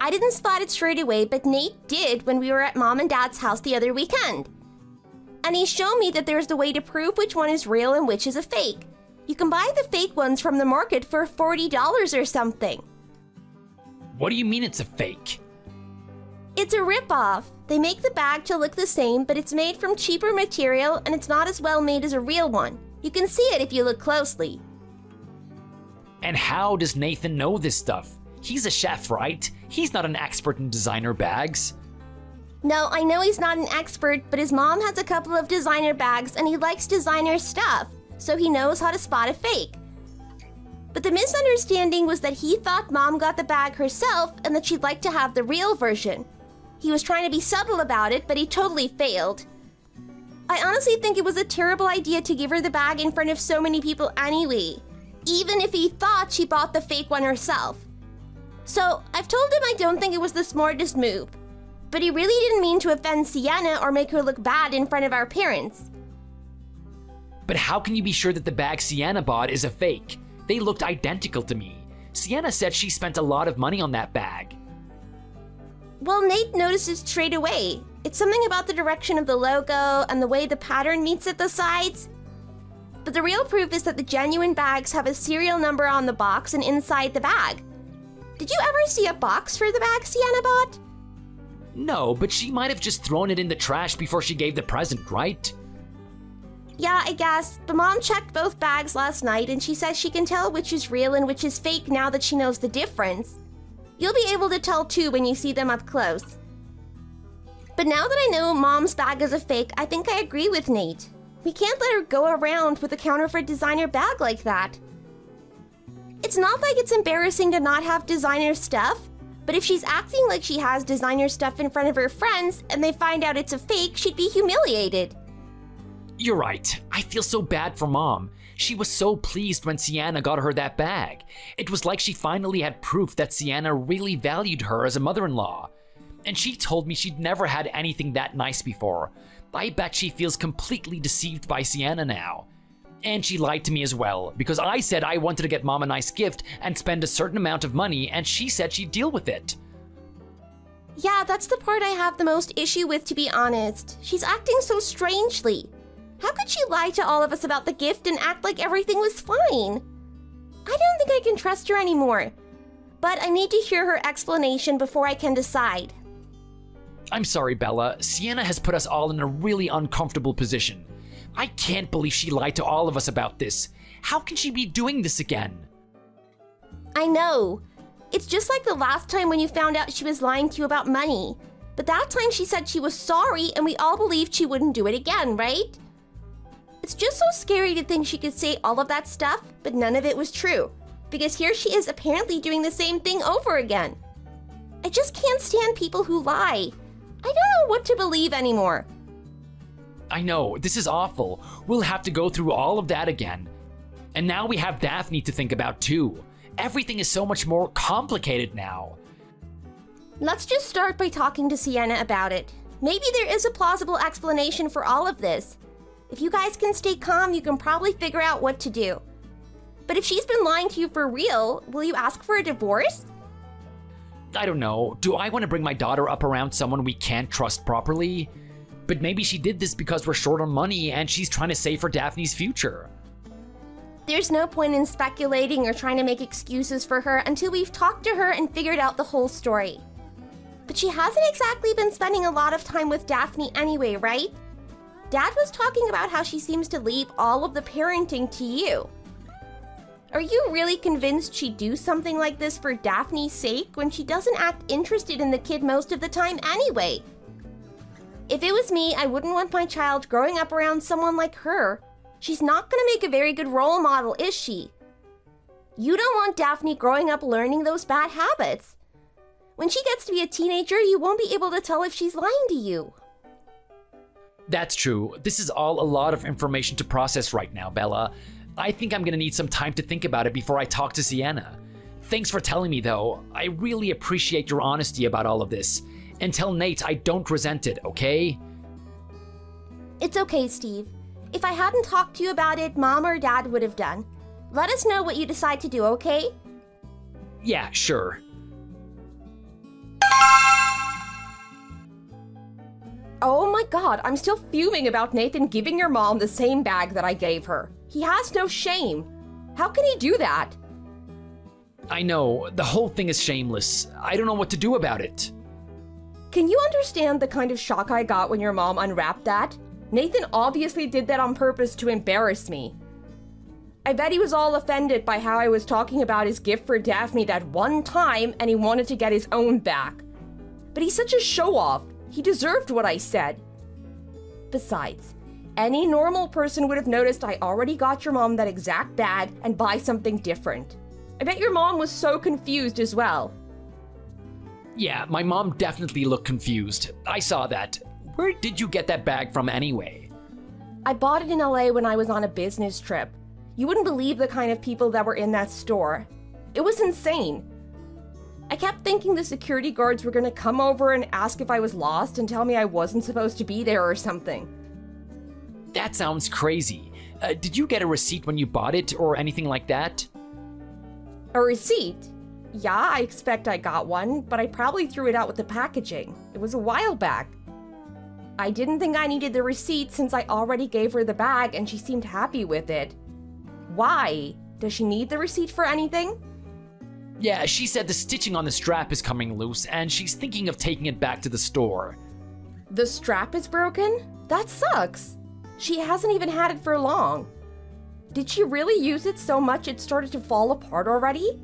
I didn't spot it straight away, but Nate did when we were at Mom and Dad's house the other weekend. And he showed me that there's the way to prove which one is real and which is a fake. You can buy the fake ones from the market for $40 or something. What do you mean it's a fake? It's a ripoff. They make the bag to look the same, but it's made from cheaper material and it's not as well made as a real one. You can see it if you look closely. And how does Nathan know this stuff? He's a chef, right? He's not an expert in designer bags. No, I know he's not an expert, but his mom has a couple of designer bags and he likes designer stuff, so he knows how to spot a fake. But the misunderstanding was that he thought Mom got the bag herself and that she'd like to have the real version. He was trying to be subtle about it, but he totally failed. I honestly think it was a terrible idea to give her the bag in front of so many people anyway, even if he thought she bought the fake one herself. So I've told him I don't think it was the smartest move. But he really didn't mean to offend Sienna or make her look bad in front of our parents. But how can you be sure that the bag Sienna bought is a fake? They looked identical to me. Sienna said she spent a lot of money on that bag. Well, Nate noticed it straight away. It's something about the direction of the logo and the way the pattern meets at the sides. But the real proof is that the genuine bags have a serial number on the box and inside the bag. Did you ever see a box for the bag Sienna bought? No, but she might have just thrown it in the trash before she gave the present, right? Yeah, I guess. But Mom checked both bags last night and she says she can tell which is real and which is fake now that she knows the difference. You'll be able to tell too when you see them up close. But now that I know Mom's bag is a fake, I think I agree with Nate. We can't let her go around with a counterfeit designer bag like that. It's not like it's embarrassing to not have designer stuff, but if she's acting like she has designer stuff in front of her friends and they find out it's a fake, she'd be humiliated. You're right. I feel so bad for Mom. She was so pleased when Sienna got her that bag. It was like she finally had proof that Sienna really valued her as a mother-in-law. And she told me she'd never had anything that nice before. I bet she feels completely deceived by Sienna now. And she lied to me as well, because I said I wanted to get Mom a nice gift and spend a certain amount of money, and she said she'd deal with it. Yeah, that's the part I have the most issue with, to be honest. She's acting so strangely. How could she lie to all of us about the gift and act like everything was fine? I don't think I can trust her anymore. But I need to hear her explanation before I can decide. I'm sorry, Bella. Sienna has put us all in a really uncomfortable position. I can't believe she lied to all of us about this. How can she be doing this again? I know. It's just like the last time when you found out she was lying to you about money. But that time she said she was sorry and we all believed she wouldn't do it again, right? It's just so scary to think she could say all of that stuff, but none of it was true. Because here she is apparently doing the same thing over again. I just can't stand people who lie. I don't know what to believe anymore. I know, this is awful. We'll have to go through all of that again. And now we have Daphne to think about too. Everything is so much more complicated now. Let's just start by talking to Sienna about it. Maybe there is a plausible explanation for all of this. If you guys can stay calm, you can probably figure out what to do. But if she's been lying to you for real, will you ask for a divorce? I don't know. Do I want to bring my daughter up around someone we can't trust properly? But maybe she did this because we're short on money and she's trying to save for Daphne's future. There's no point in speculating or trying to make excuses for her until we've talked to her and figured out the whole story. But she hasn't exactly been spending a lot of time with Daphne anyway, right? Dad was talking about how she seems to leave all of the parenting to you. Are you really convinced she'd do something like this for Daphne's sake when she doesn't act interested in the kid most of the time anyway? If it was me, I wouldn't want my child growing up around someone like her. She's not gonna make a very good role model, is she? You don't want Daphne growing up learning those bad habits. When she gets to be a teenager, you won't be able to tell if she's lying to you. That's true. This is all a lot of information to process right now, Bella. I think I'm gonna need some time to think about it before I talk to Sienna. Thanks for telling me, though. I really appreciate your honesty about all of this. And tell Nate I don't resent it, okay? It's okay, Steve. If I hadn't talked to you about it, Mom or Dad would have done. Let us know what you decide to do, okay? Yeah, sure. Oh my god, I'm still fuming about Nathan giving your mom the same bag that I gave her. He has no shame. How can he do that? I know, the whole thing is shameless. I don't know what to do about it. Can you understand the kind of shock I got when your mom unwrapped that? Nathan obviously did that on purpose to embarrass me. I bet he was all offended by how I was talking about his gift for Daphne that one time and he wanted to get his own back. But he's such a show-off. He deserved what I said. Besides, any normal person would have noticed I already got your mom that exact bag and buy something different. I bet your mom was so confused as well. Yeah, my mom definitely looked confused. I saw that. Where did you get that bag from anyway? I bought it in LA when I was on a business trip. You wouldn't believe the kind of people that were in that store. It was insane. I kept thinking the security guards were gonna come over and ask if I was lost and tell me I wasn't supposed to be there or something. That sounds crazy. Did you get a receipt when you bought it or anything like that? A receipt? Yeah, I expect I got one, but I probably threw it out with the packaging. It was a while back. I didn't think I needed the receipt since I already gave her the bag and she seemed happy with it. Why? Does she need the receipt for anything? Yeah, she said the stitching on the strap is coming loose and she's thinking of taking it back to the store. The strap is broken? That sucks. She hasn't even had it for long. Did she really use it so much it started to fall apart already?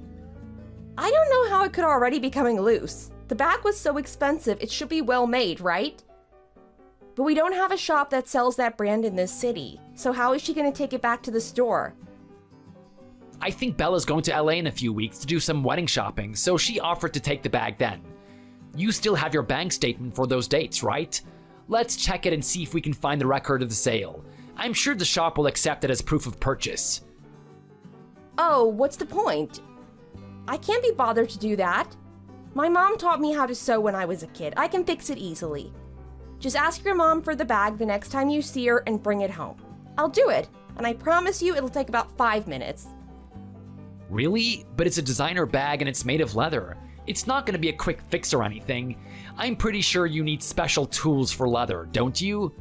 I don't know how it could already be coming loose. The bag was so expensive, it should be well made, right? But we don't have a shop that sells that brand in this city, so how is she gonna take it back to the store? I think Bella's going to LA in a few weeks to do some wedding shopping, so she offered to take the bag then. You still have your bank statement for those dates, right? Let's check it and see if we can find the record of the sale. I'm sure the shop will accept it as proof of purchase. Oh, what's the point? I can't be bothered to do that. My mom taught me how to sew when I was a kid. I can fix it easily. Just ask your mom for the bag the next time you see her and bring it home. I'll do it, and I promise you it'll take about 5 minutes. Really? But it's a designer bag and it's made of leather. It's not going to be a quick fix or anything. I'm pretty sure you need special tools for leather, don't you?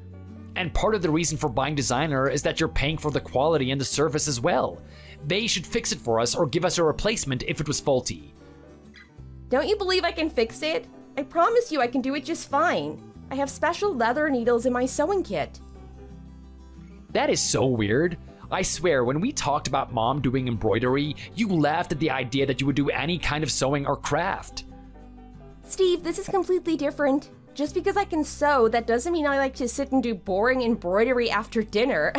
And part of the reason for buying designer is that you're paying for the quality and the service as well. They should fix it for us or give us a replacement if it was faulty. Don't you believe I can fix it? I promise you I can do it just fine. I have special leather needles in my sewing kit. That is so weird. I swear, when we talked about Mom doing embroidery, you laughed at the idea that you would do any kind of sewing or craft. Steve, this is completely different. Just because I can sew, that doesn't mean I like to sit and do boring embroidery after dinner.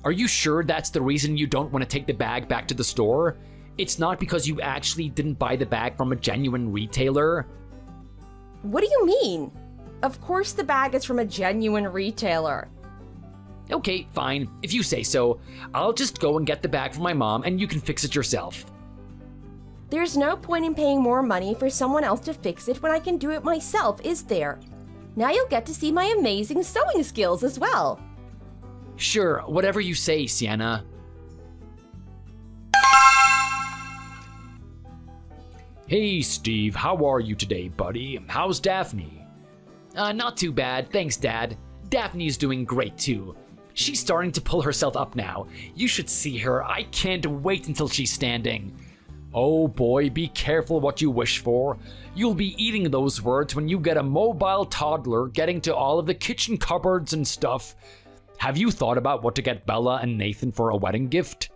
Are you sure that's the reason you don't want to take the bag back to the store? It's not because you actually didn't buy the bag from a genuine retailer? What do you mean? Of course the bag is from a genuine retailer. Okay, fine. If you say so, I'll just go and get the bag from my mom and you can fix it yourself. There's no point in paying more money for someone else to fix it when I can do it myself, is there? Now you'll get to see my amazing sewing skills as well. Sure, whatever you say, Sienna. Hey, Steve, how are you today, buddy? How's Daphne? Not too bad, thanks, Dad. Daphne's doing great, too. She's starting to pull herself up now. You should see her. I can't wait until she's standing. Oh boy, be careful what you wish for. You'll be eating those words when you get a mobile toddler getting to all of the kitchen cupboards and stuff. Have you thought about what to get Bella and Nathan for a wedding gift?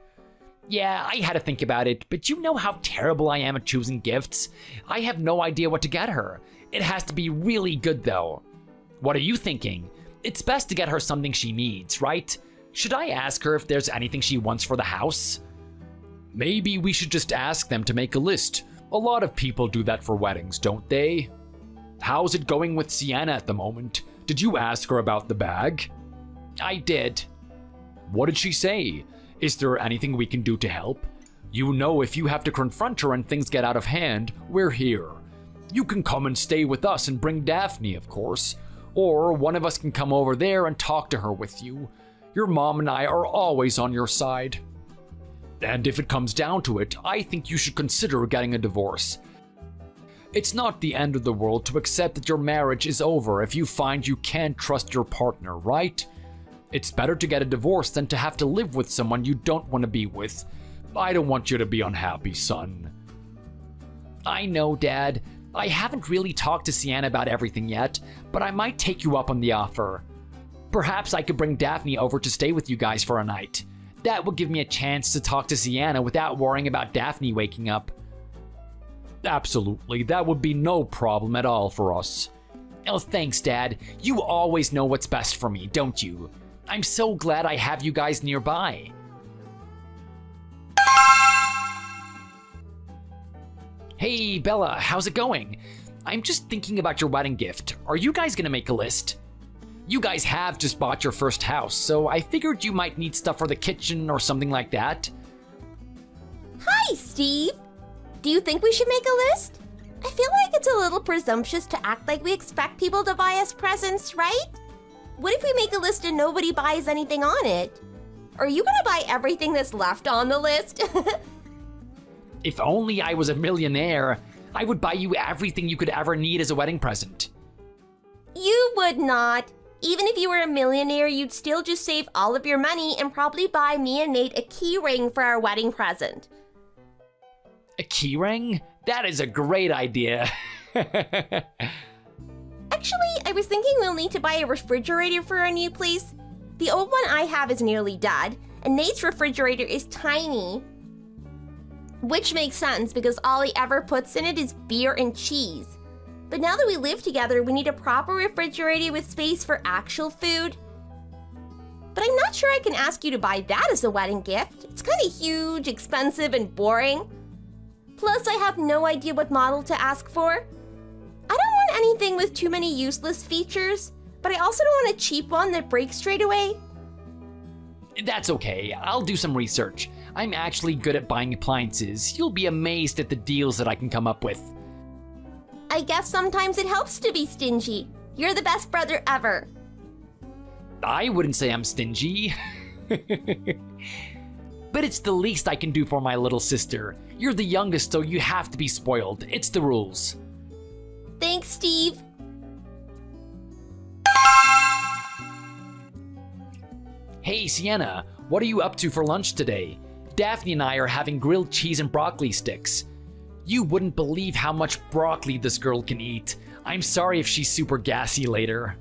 Yeah, I had to think about it, but you know how terrible I am at choosing gifts. I have no idea what to get her. It has to be really good though. What are you thinking? It's best to get her something she needs, right? Should I ask her if there's anything she wants for the house? Maybe we should just ask them to make a list. A lot of people do that for weddings, don't they? How's it going with Sienna at the moment? Did you ask her about the bag? I did. What did she say? Is there anything we can do to help? You know, if you have to confront her and things get out of hand, we're here. You can come and stay with us and bring Daphne, of course. Or one of us can come over there and talk to her with you. Your mom and I are always on your side. And if it comes down to it, I think you should consider getting a divorce. It's not the end of the world to accept that your marriage is over if you find you can't trust your partner, right? It's better to get a divorce than to have to live with someone you don't want to be with. I don't want you to be unhappy, son. I know, Dad. I haven't really talked to Sienna about everything yet, but I might take you up on the offer. Perhaps I could bring Daphne over to stay with you guys for a night. That would give me a chance to talk to Sienna without worrying about Daphne waking up. Absolutely, that would be no problem at all for us. Oh, thanks, Dad. You always know what's best for me, don't you? I'm so glad I have you guys nearby. Hey, Bella, how's it going? I'm just thinking about your wedding gift. Are you guys gonna make a list? You guys have just bought your first house, so I figured you might need stuff for the kitchen or something like that. Hi, Steve. Do you think we should make a list? I feel like it's a little presumptuous to act like we expect people to buy us presents, right? What if we make a list and nobody buys anything on it? Are you gonna buy everything that's left on the list? If only I was a millionaire, I would buy you everything you could ever need as a wedding present. You would not. Even if you were a millionaire, you'd still just save all of your money and probably buy me and Nate a key ring for our wedding present. A key ring? That is a great idea. Actually, I was thinking we'll need to buy a refrigerator for our new place. The old one I have is nearly dead, and Nate's refrigerator is tiny. Which makes sense because all he ever puts in it is beer and cheese. But now that we live together, we need a proper refrigerator with space for actual food. But I'm not sure I can ask you to buy that as a wedding gift. It's kind of huge, expensive, and boring. Plus, I have no idea what model to ask for. I don't want anything with too many useless features, but I also don't want a cheap one that breaks straight away. That's okay, I'll do some research. I'm actually good at buying appliances. You'll be amazed at the deals that I can come up with. I guess sometimes it helps to be stingy. You're the best brother ever. I wouldn't say I'm stingy. But it's the least I can do for my little sister. You're the youngest, so you have to be spoiled. It's the rules. Thanks, Steve. Hey, Sienna, what are you up to for lunch today? Daphne and I are having grilled cheese and broccoli sticks. You wouldn't believe how much broccoli this girl can eat. I'm sorry if she's super gassy later.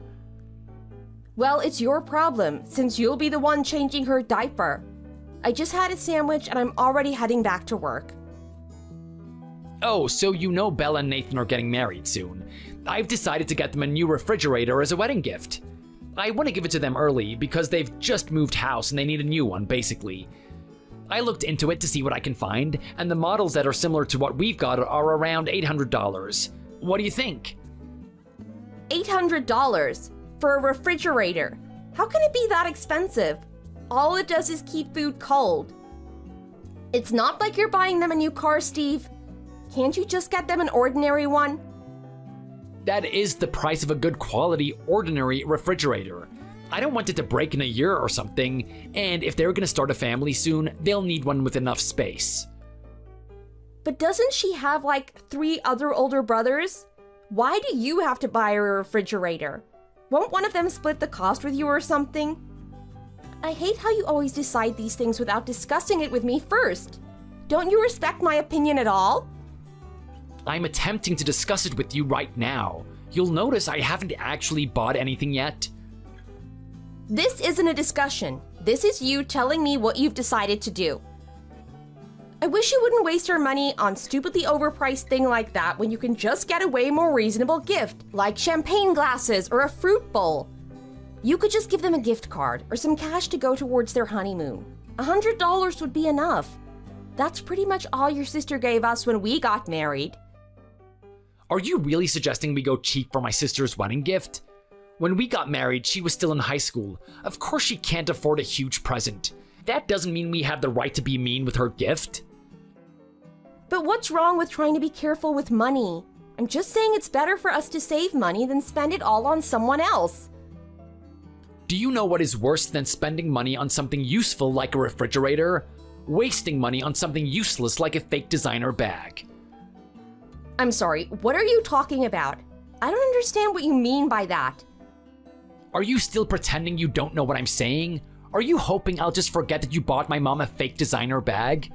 Well, it's your problem, since you'll be the one changing her diaper. I just had a sandwich and I'm already heading back to work. Oh, so you know Bella and Nathan are getting married soon. I've decided to get them a new refrigerator as a wedding gift. I want to give it to them early because they've just moved house and they need a new one, basically. I looked into it to see what I can find, and the models that are similar to what we've got are around $800. What do you think? $800 for a refrigerator. How can it be that expensive? All it does is keep food cold. It's not like you're buying them a new car, Steve. Can't you just get them an ordinary one? That is the price of a good quality, ordinary refrigerator. I don't want it to break in a year or something, and if they're gonna start a family soon, they'll need one with enough space. But doesn't she have like 3 other older brothers? Why do you have to buy her a refrigerator? Won't one of them split the cost with you or something? I hate how you always decide these things without discussing it with me first. Don't you respect my opinion at all? I'm attempting to discuss it with you right now. You'll notice I haven't actually bought anything yet. This isn't a discussion. This is you telling me what you've decided to do. I wish you wouldn't waste your money on stupidly overpriced thing like that when you can just get a way more reasonable gift, like champagne glasses or a fruit bowl. You could just give them a gift card or some cash to go towards their honeymoon. $100 would be enough. That's pretty much all your sister gave us when we got married. Are you really suggesting we go cheap for my sister's wedding gift? When we got married, she was still in high school. Of course she can't afford a huge present. That doesn't mean we have the right to be mean with her gift. But what's wrong with trying to be careful with money? I'm just saying it's better for us to save money than spend it all on someone else. Do you know what is worse than spending money on something useful like a refrigerator? Wasting money on something useless like a fake designer bag. I'm sorry, what are you talking about? I don't understand what you mean by that. Are you still pretending you don't know what I'm saying? Are you hoping I'll just forget that you bought my mom a fake designer bag?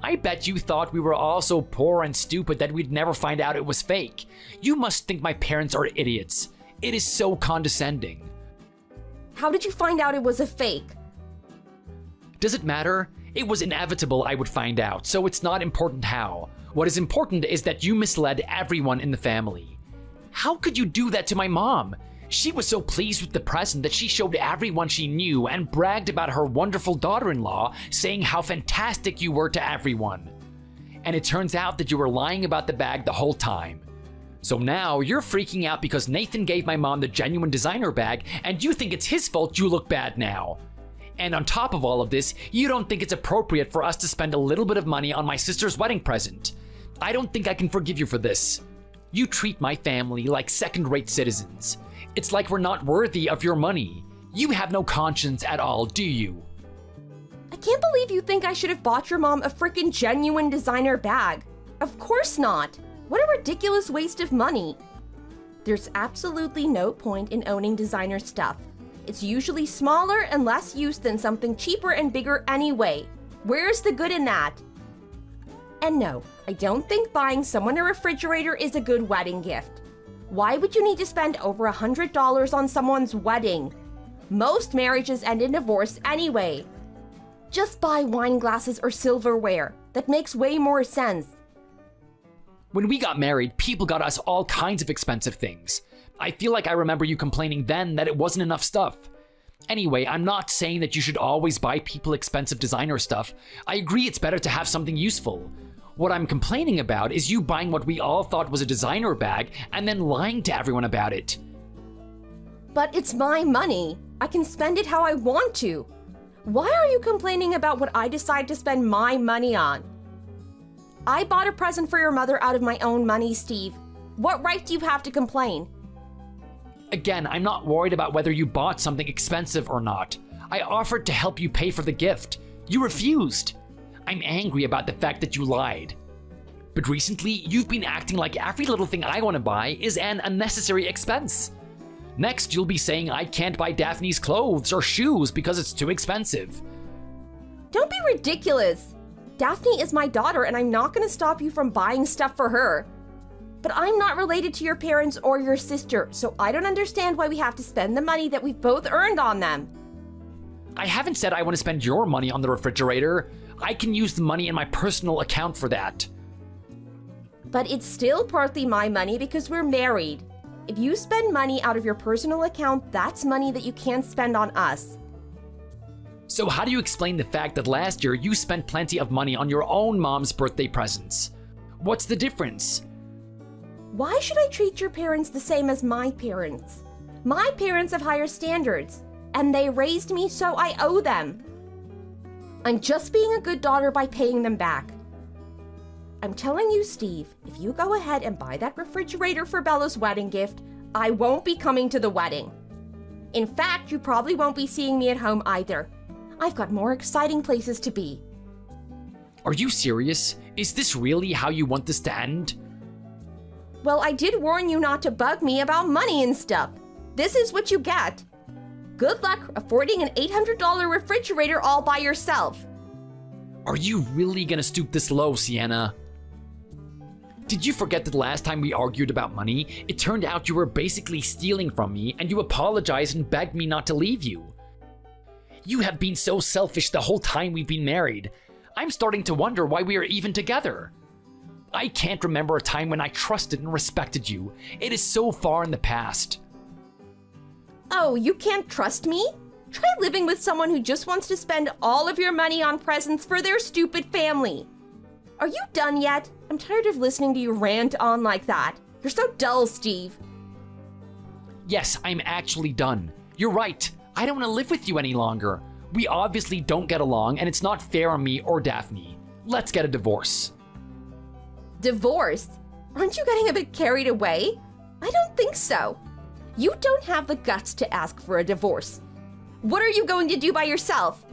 I bet you thought we were all so poor and stupid that we'd never find out it was fake. You must think my parents are idiots. It is so condescending. How did you find out it was a fake? Does it matter? It was inevitable I would find out, so it's not important how. What is important is that you misled everyone in the family. How could you do that to my mom? She was so pleased with the present that she showed everyone she knew and bragged about her wonderful daughter-in-law, saying how fantastic you were to everyone. And it turns out that you were lying about the bag the whole time. So now you're freaking out because Nathan gave my mom the genuine designer bag and you think it's his fault you look bad now. And on top of all of this, you don't think it's appropriate for us to spend a little bit of money on my sister's wedding present. I don't think I can forgive you for this. You treat my family like second-rate citizens. It's like we're not worthy of your money. You have no conscience at all, do you? I can't believe you think I should have bought your mom a frickin' genuine designer bag. Of course not. What a ridiculous waste of money. There's absolutely no point in owning designer stuff. It's usually smaller and less used than something cheaper and bigger anyway. Where's the good in that? And no, I don't think buying someone a refrigerator is a good wedding gift. Why would you need to spend over $100 on someone's wedding? Most marriages end in divorce anyway. Just buy wine glasses or silverware. That makes way more sense. When we got married, people got us all kinds of expensive things. I feel like I remember you complaining then that it wasn't enough stuff. Anyway, I'm not saying that you should always buy people expensive designer stuff. I agree it's better to have something useful. What I'm complaining about is you buying what we all thought was a designer bag and then lying to everyone about it. But it's my money. I can spend it how I want to. Why are you complaining about what I decide to spend my money on? I bought a present for your mother out of my own money, Steve. What right do you have to complain? Again, I'm not worried about whether you bought something expensive or not. I offered to help you pay for the gift. You refused. I'm angry about the fact that you lied. But recently, you've been acting like every little thing I want to buy is an unnecessary expense. Next, you'll be saying I can't buy Daphne's clothes or shoes because it's too expensive. Don't be ridiculous. Daphne is my daughter and I'm not going to stop you from buying stuff for her. But I'm not related to your parents or your sister, so I don't understand why we have to spend the money that we've both earned on them. I haven't said I want to spend your money on the refrigerator. I can use the money in my personal account for that. But it's still partly my money because we're married. If you spend money out of your personal account, that's money that you can't spend on us. So how do you explain the fact that last year you spent plenty of money on your own mom's birthday presents? What's the difference? Why should I treat your parents the same as my parents? My parents have higher standards, and they raised me, so I owe them. I'm just being a good daughter by paying them back. I'm telling you, Steve, if you go ahead and buy that refrigerator for Bella's wedding gift, I won't be coming to the wedding. In fact, you probably won't be seeing me at home either. I've got more exciting places to be. Are you serious? Is this really how you want this to end? Well, I did warn you not to bug me about money and stuff. This is what you get. Good luck affording an $800 refrigerator all by yourself. Are you really gonna stoop this low, Sienna? Did you forget that the last time we argued about money, it turned out you were basically stealing from me and you apologized and begged me not to leave you? You have been so selfish the whole time we've been married. I'm starting to wonder why we are even together. I can't remember a time when I trusted and respected you. It is so far in the past. Oh, you can't trust me? Try living with someone who just wants to spend all of your money on presents for their stupid family. Are you done yet? I'm tired of listening to you rant on like that. You're so dull, Steve. Yes, I'm actually done. You're right. I don't want to live with you any longer. We obviously don't get along, and it's not fair on me or Daphne. Let's get a divorce. Divorce? Aren't you getting a bit carried away? I don't think so. You don't have the guts to ask for a divorce. What are you going to do by yourself?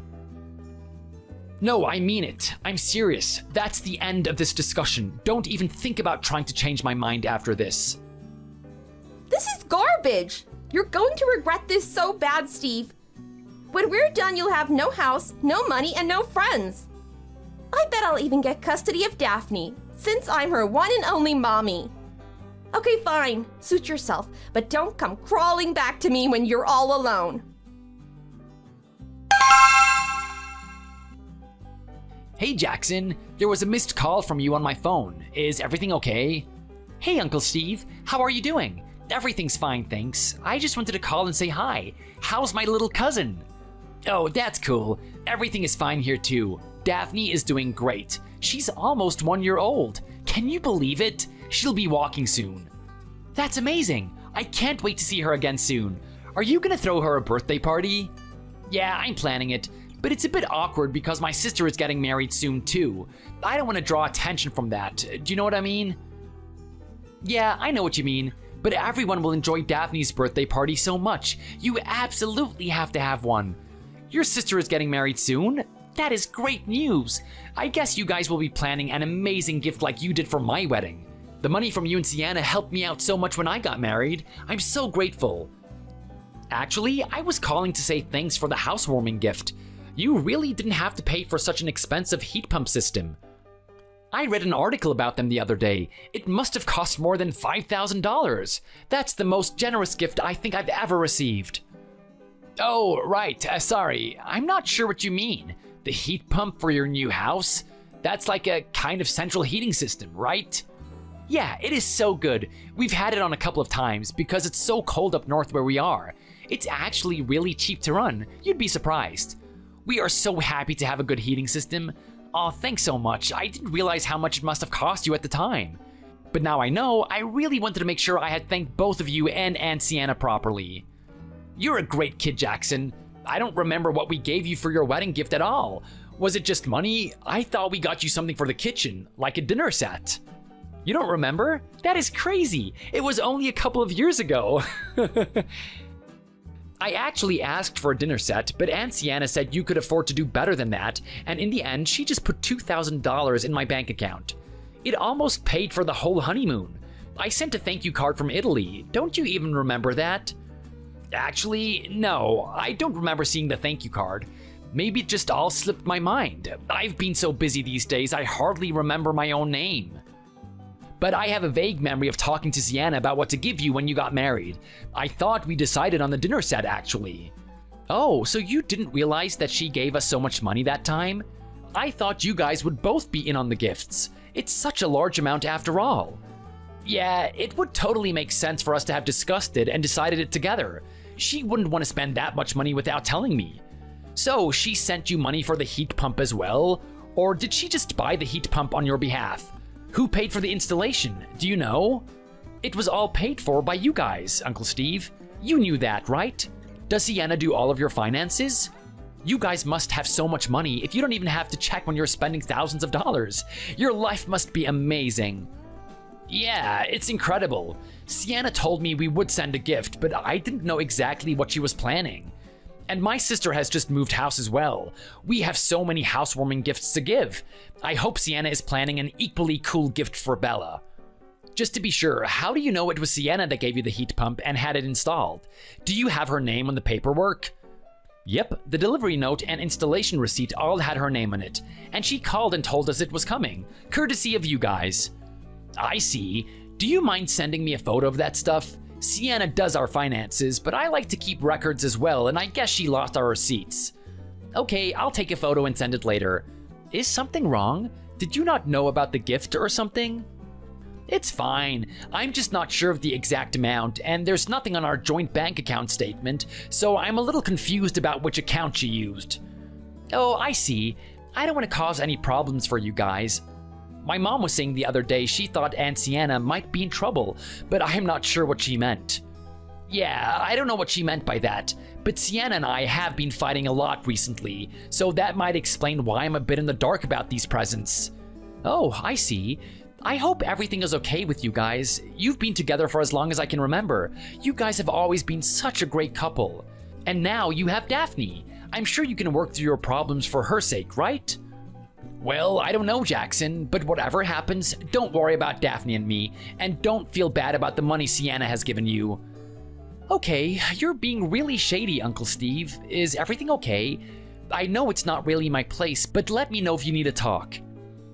No, I mean it. I'm serious. That's the end of this discussion. Don't even think about trying to change my mind after this. This is garbage. You're going to regret this so bad, Steve. When we're done, you'll have no house, no money, and no friends. I bet I'll even get custody of Daphne, since I'm her one and only mommy. Okay, fine. Suit yourself, but don't come crawling back to me when you're all alone. Hey Jackson, there was a missed call from you on my phone. Is everything okay? Hey Uncle Steve, how are you doing? Everything's fine, thanks. I just wanted to call and say hi. How's my little cousin? Oh, that's cool. Everything is fine here too. Daphne is doing great. She's almost 1 year old. Can you believe it? She'll be walking soon. That's amazing. I can't wait to see her again soon. Are you gonna throw her a birthday party? Yeah, I'm planning it. But it's a bit awkward because my sister is getting married soon too. I don't want to draw attention from that. Do you know what I mean? Yeah, I know what you mean. But everyone will enjoy Daphne's birthday party so much. You absolutely have to have one. Your sister is getting married soon? That is great news. I guess you guys will be planning an amazing gift like you did for my wedding. The money from you and Sienna helped me out so much when I got married. I'm so grateful. Actually, I was calling to say thanks for the housewarming gift. You really didn't have to pay for such an expensive heat pump system. I read an article about them the other day. It must have cost more than $5,000. That's the most generous gift I think I've ever received. Oh, right, sorry. I'm not sure what you mean. The heat pump for your new house? That's like a kind of central heating system, right? Yeah, it is so good. We've had it on a couple of times because it's so cold up north where we are. It's actually really cheap to run. You'd be surprised. We are so happy to have a good heating system. Aw, thanks so much. I didn't realize how much it must have cost you at the time. But now I know, I really wanted to make sure I had thanked both of you and Aunt Sienna properly. You're a great kid, Jackson. I don't remember what we gave you for your wedding gift at all. Was it just money? I thought we got you something for the kitchen, like a dinner set. You don't remember? That is crazy. It was only a couple of years ago. I actually asked for a dinner set, but Aunt Sienna said you could afford to do better than that, and in the end, she just put $2,000 in my bank account. It almost paid for the whole honeymoon. I sent a thank you card from Italy. Don't you even remember that? Actually, no, I don't remember seeing the thank you card. Maybe it just all slipped my mind. I've been so busy these days, I hardly remember my own name. But I have a vague memory of talking to Sienna about what to give you when you got married. I thought we decided on the dinner set, actually. Oh, so you didn't realize that she gave us so much money that time? I thought you guys would both be in on the gifts. It's such a large amount after all. Yeah, it would totally make sense for us to have discussed it and decided it together. She wouldn't want to spend that much money without telling me. So she sent you money for the heat pump as well? Or did she just buy the heat pump on your behalf? Who paid for the installation? Do you know? It was all paid for by you guys, Uncle Steve. You knew that, right? Does Sienna do all of your finances? You guys must have so much money if you don't even have to check when you're spending thousands of dollars. Your life must be amazing. Yeah, it's incredible. Sienna told me we would send a gift, but I didn't know exactly what she was planning. And my sister has just moved house as well. We have so many housewarming gifts to give. I hope Sienna is planning an equally cool gift for Bella. Just to be sure, how do you know it was Sienna that gave you the heat pump and had it installed? Do you have her name on the paperwork? Yep, the delivery note and installation receipt all had her name on it, and she called and told us it was coming, courtesy of you guys. I see. Do you mind sending me a photo of that stuff? Sienna does our finances, but I like to keep records as well, and I guess she lost our receipts. Okay, I'll take a photo and send it later. Is something wrong? Did you not know about the gift or something? It's fine. I'm just not sure of the exact amount, and there's nothing on our joint bank account statement, so I'm a little confused about which account she used. Oh, I see. I don't want to cause any problems for you guys. My mom was saying the other day she thought Aunt Sienna might be in trouble, but I'm not sure what she meant. Yeah, I don't know what she meant by that, but Sienna and I have been fighting a lot recently, so that might explain why I'm a bit in the dark about these presents. Oh, I see. I hope everything is okay with you guys. You've been together for as long as I can remember. You guys have always been such a great couple. And now you have Daphne. I'm sure you can work through your problems for her sake, right? Well, I don't know, Jackson, but whatever happens, don't worry about Daphne and me, and don't feel bad about the money Sienna has given you. Okay, you're being really shady, Uncle Steve. Is everything okay? I know it's not really my place, but let me know if you need to talk.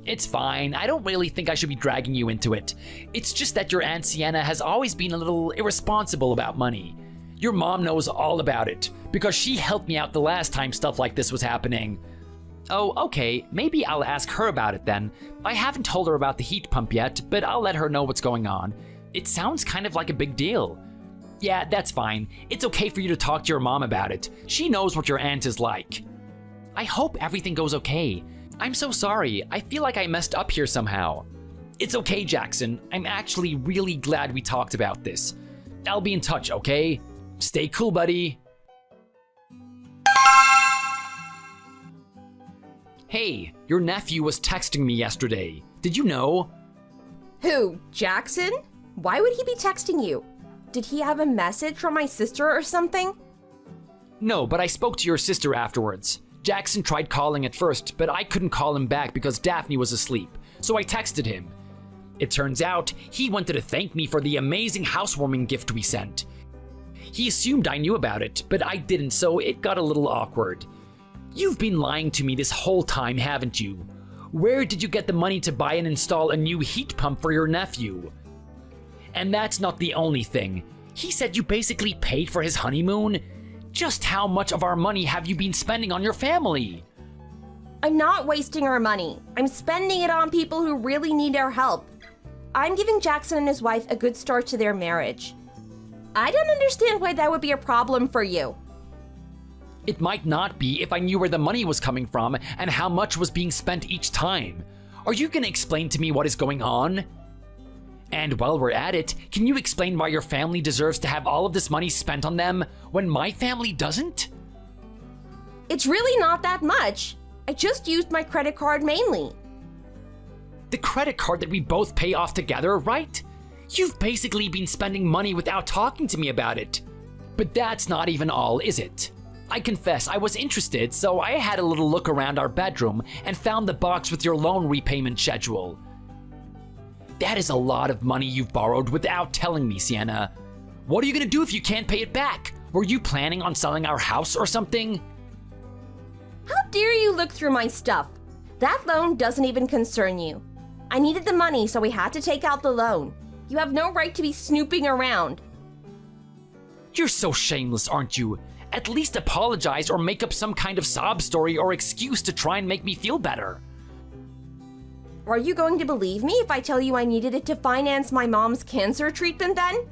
It's fine. I don't really think I should be dragging you into it. It's just that your Aunt Sienna has always been a little irresponsible about money. Your mom knows all about it, because she helped me out the last time stuff like this was happening. Oh, okay, maybe I'll ask her about it then. I haven't told her about the heat pump yet, but I'll let her know what's going on. It sounds kind of like a big deal. Yeah, that's fine. It's okay for you to talk to your mom about it. She knows what your aunt is like. I hope everything goes okay. I'm so sorry. I feel like I messed up here somehow. It's okay, Jackson. I'm actually really glad we talked about this. I'll be in touch, okay? Stay cool, buddy. Hey, your nephew was texting me yesterday. Did you know? Who, Jackson? Why would he be texting you? Did he have a message from my sister or something? No, but I spoke to your sister afterwards. Jackson tried calling at first, but I couldn't call him back because Daphne was asleep, so I texted him. It turns out he wanted to thank me for the amazing housewarming gift we sent. He assumed I knew about it, but I didn't, so it got a little awkward. You've been lying to me this whole time, haven't you? Where did you get the money to buy and install a new heat pump for your nephew? And that's not the only thing. He said you basically paid for his honeymoon. Just how much of our money have you been spending on your family? I'm not wasting our money. I'm spending it on people who really need our help. I'm giving Jackson and his wife a good start to their marriage. I don't understand why that would be a problem for you. It might not be if I knew where the money was coming from and how much was being spent each time. Are you going to explain to me what is going on? And while we're at it, can you explain why your family deserves to have all of this money spent on them when my family doesn't? It's really not that much. I just used my credit card mainly. The credit card that we both pay off together, right? You've basically been spending money without talking to me about it. But that's not even all, is it? I confess I was interested, so I had a little look around our bedroom and found the box with your loan repayment schedule. That is a lot of money you've borrowed without telling me, Sienna. What are you gonna do if you can't pay it back? Were you planning on selling our house or something? How dare you look through my stuff? That loan doesn't even concern you. I needed the money, so we had to take out the loan. You have no right to be snooping around. You're so shameless, aren't you? At least apologize or make up some kind of sob story or excuse to try and make me feel better. Are you going to believe me if I tell you I needed it to finance my mom's cancer treatment then?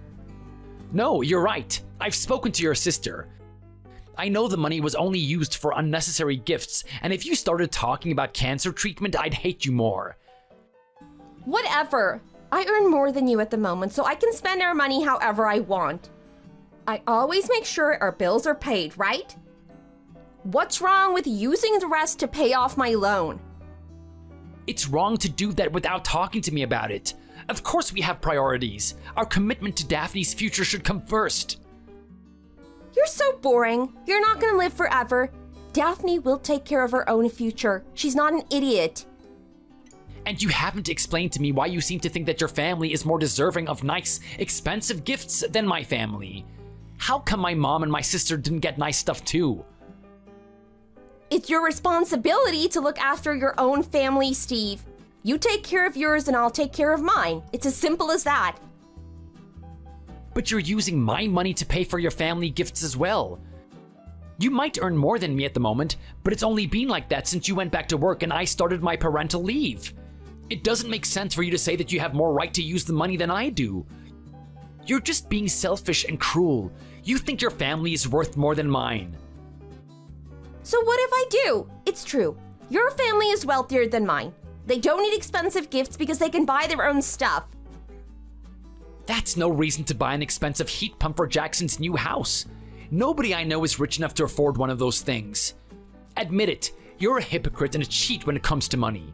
No, you're right. I've spoken to your sister. I know the money was only used for unnecessary gifts, and if you started talking about cancer treatment, I'd hate you more. Whatever. I earn more than you at the moment, so I can spend our money however I want. I always make sure our bills are paid, right? What's wrong with using the rest to pay off my loan? It's wrong to do that without talking to me about it. Of course we have priorities. Our commitment to Daphne's future should come first. You're so boring. You're not gonna live forever. Daphne will take care of her own future. She's not an idiot. And you haven't explained to me why you seem to think that your family is more deserving of nice, expensive gifts than my family. How come my mom and my sister didn't get nice stuff too? It's your responsibility to look after your own family, Steve. You take care of yours and I'll take care of mine. It's as simple as that. But you're using my money to pay for your family gifts as well. You might earn more than me at the moment, but it's only been like that since you went back to work and I started my parental leave. It doesn't make sense for you to say that you have more right to use the money than I do. You're just being selfish and cruel. You think your family is worth more than mine. So what if I do? It's true. Your family is wealthier than mine. They don't need expensive gifts because they can buy their own stuff. That's no reason to buy an expensive heat pump for Jackson's new house. Nobody I know is rich enough to afford one of those things. Admit it, you're a hypocrite and a cheat when it comes to money.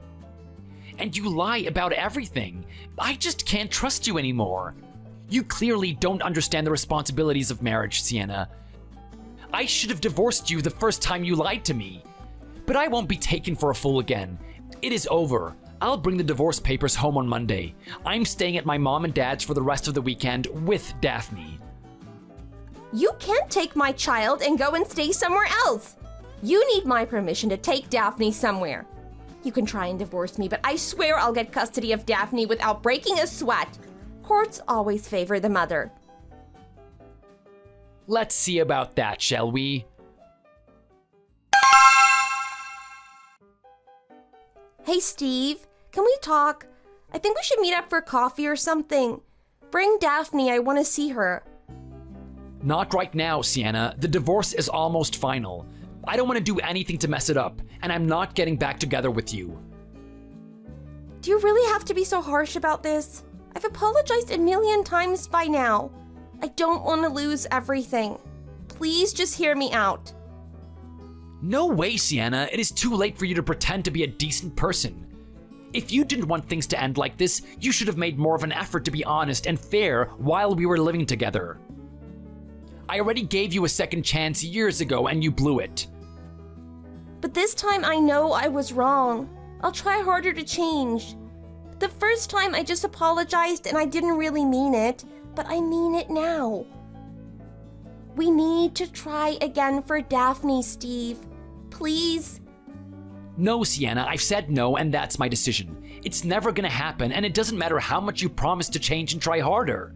And you lie about everything. I just can't trust you anymore. You clearly don't understand the responsibilities of marriage, Sienna. I should have divorced you the first time you lied to me. But I won't be taken for a fool again. It is over. I'll bring the divorce papers home on Monday. I'm staying at my mom and dad's for the rest of the weekend with Daphne. You can't take my child and go and stay somewhere else. You need my permission to take Daphne somewhere. You can try and divorce me, but I swear I'll get custody of Daphne without breaking a sweat. Courts always favor the mother. Let's see about that, shall we? Hey, Steve, can we talk? I think we should meet up for coffee or something. Bring Daphne, I want to see her. Not right now, Sienna. The divorce is almost final. I don't want to do anything to mess it up, and I'm not getting back together with you. Do you really have to be so harsh about this? I've apologized a million times by now. I don't want to lose everything. Please just hear me out. No way, Sienna. It is too late for you to pretend to be a decent person. If you didn't want things to end like this, you should have made more of an effort to be honest and fair while we were living together. I already gave you a second chance years ago and you blew it. But this time I know I was wrong. I'll try harder to change. The first time I just apologized and I didn't really mean it, but I mean it now. We need to try again for Daphne, Steve. Please? No, Sienna, I've said no and that's my decision. It's never gonna happen and it doesn't matter how much you promise to change and try harder.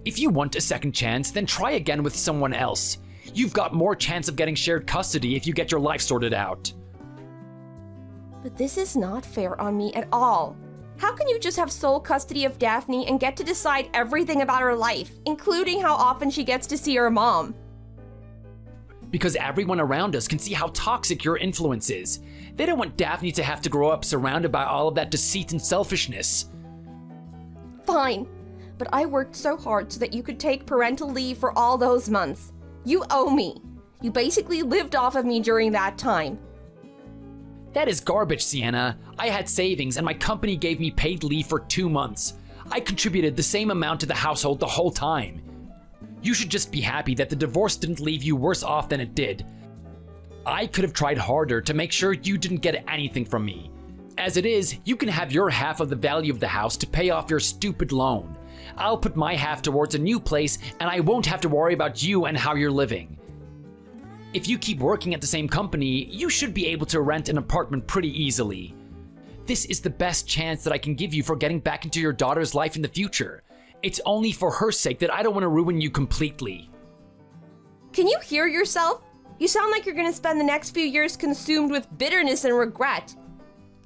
If you want a second chance, then try again with someone else. You've got more chance of getting shared custody if you get your life sorted out. But this is not fair on me at all. How can you just have sole custody of Daphne and get to decide everything about her life, including how often she gets to see her mom? Because everyone around us can see how toxic your influence is. They don't want Daphne to have to grow up surrounded by all of that deceit and selfishness. Fine, but I worked so hard so that you could take parental leave for all those months. You owe me. You basically lived off of me during that time. That is garbage, Sienna. I had savings and my company gave me paid leave for 2 months. I contributed the same amount to the household the whole time. You should just be happy that the divorce didn't leave you worse off than it did. I could have tried harder to make sure you didn't get anything from me. As it is, you can have your half of the value of the house to pay off your stupid loan. I'll put my half towards a new place and I won't have to worry about you and how you're living. If you keep working at the same company, you should be able to rent an apartment pretty easily. This is the best chance that I can give you for getting back into your daughter's life in the future. It's only for her sake that I don't want to ruin you completely. Can you hear yourself? You sound like you're gonna spend the next few years consumed with bitterness and regret.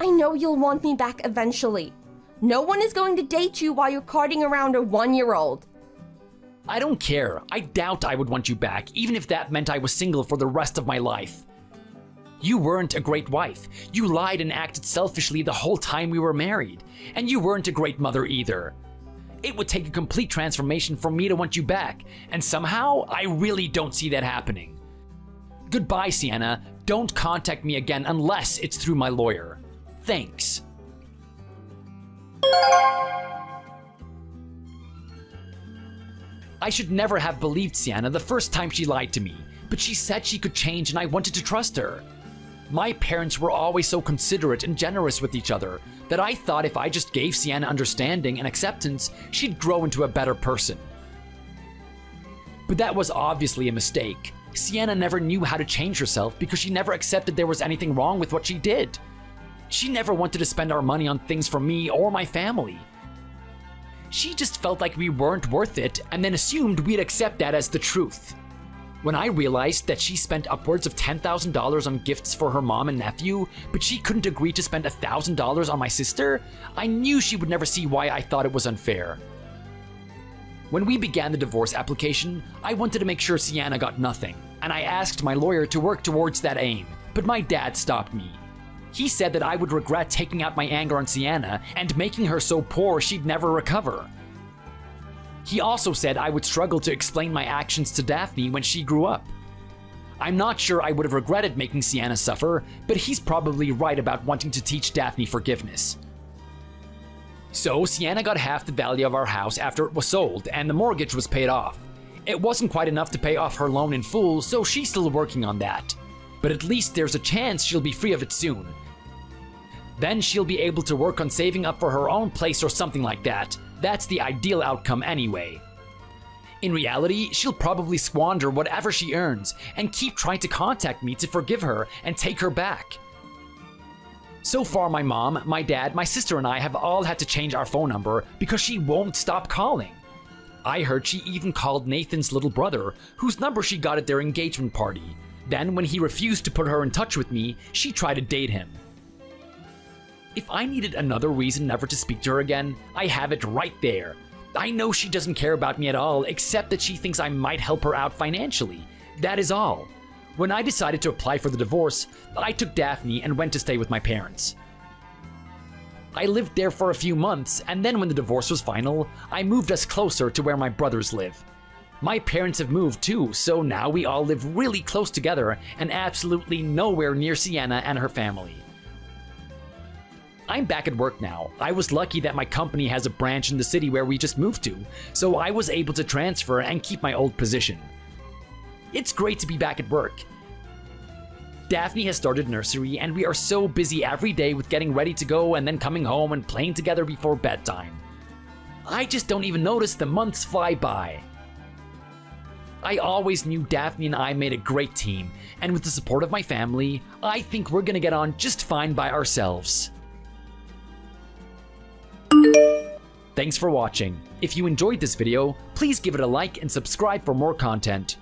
I know you'll want me back eventually. No one is going to date you while you're carting around a 1-year-old. I don't care. I doubt I would want you back, even if that meant I was single for the rest of my life. You weren't a great wife. You lied and acted selfishly the whole time we were married. And you weren't a great mother either. It would take a complete transformation for me to want you back, and somehow I really don't see that happening. Goodbye, Sienna. Don't contact me again unless it's through my lawyer. Thanks. I should never have believed Sienna the first time she lied to me, but she said she could change and I wanted to trust her. My parents were always so considerate and generous with each other that I thought if I just gave Sienna understanding and acceptance, she'd grow into a better person. But that was obviously a mistake. Sienna never knew how to change herself because she never accepted there was anything wrong with what she did. She never wanted to spend our money on things for me or my family. She just felt like we weren't worth it and then assumed we'd accept that as the truth. When I realized that she spent upwards of $10,000 on gifts for her mom and nephew, but she couldn't agree to spend $1,000 on my sister, I knew she would never see why I thought it was unfair. When we began the divorce application, I wanted to make sure Sienna got nothing, and I asked my lawyer to work towards that aim, but my dad stopped me. He said that I would regret taking out my anger on Sienna and making her so poor she'd never recover. He also said I would struggle to explain my actions to Daphne when she grew up. I'm not sure I would have regretted making Sienna suffer, but he's probably right about wanting to teach Daphne forgiveness. So Sienna got half the value of our house after it was sold and the mortgage was paid off. It wasn't quite enough to pay off her loan in full, so she's still working on that. But at least there's a chance she'll be free of it soon. Then she'll be able to work on saving up for her own place or something like that. That's the ideal outcome anyway. In reality, she'll probably squander whatever she earns and keep trying to contact me to forgive her and take her back. So far, my mom, my dad, my sister, and I have all had to change our phone number because she won't stop calling. I heard she even called Nathan's little brother, whose number she got at their engagement party. Then, when he refused to put her in touch with me, she tried to date him. If I needed another reason never to speak to her again, I have it right there. I know she doesn't care about me at all, except that she thinks I might help her out financially. That is all. When I decided to apply for the divorce, I took Daphne and went to stay with my parents. I lived there for a few months, and then when the divorce was final, I moved us closer to where my brothers live. My parents have moved too, so now we all live really close together and absolutely nowhere near Sienna and her family. I'm back at work now. I was lucky that my company has a branch in the city where we just moved to, so I was able to transfer and keep my old position. It's great to be back at work. Daphne has started nursery, and we are so busy every day with getting ready to go and then coming home and playing together before bedtime. I just don't even notice the months fly by. I always knew Daphne and I made a great team, and with the support of my family, I think we're gonna get on just fine by ourselves. Thanks for watching. If you enjoyed this video, please give it a like and subscribe for more content.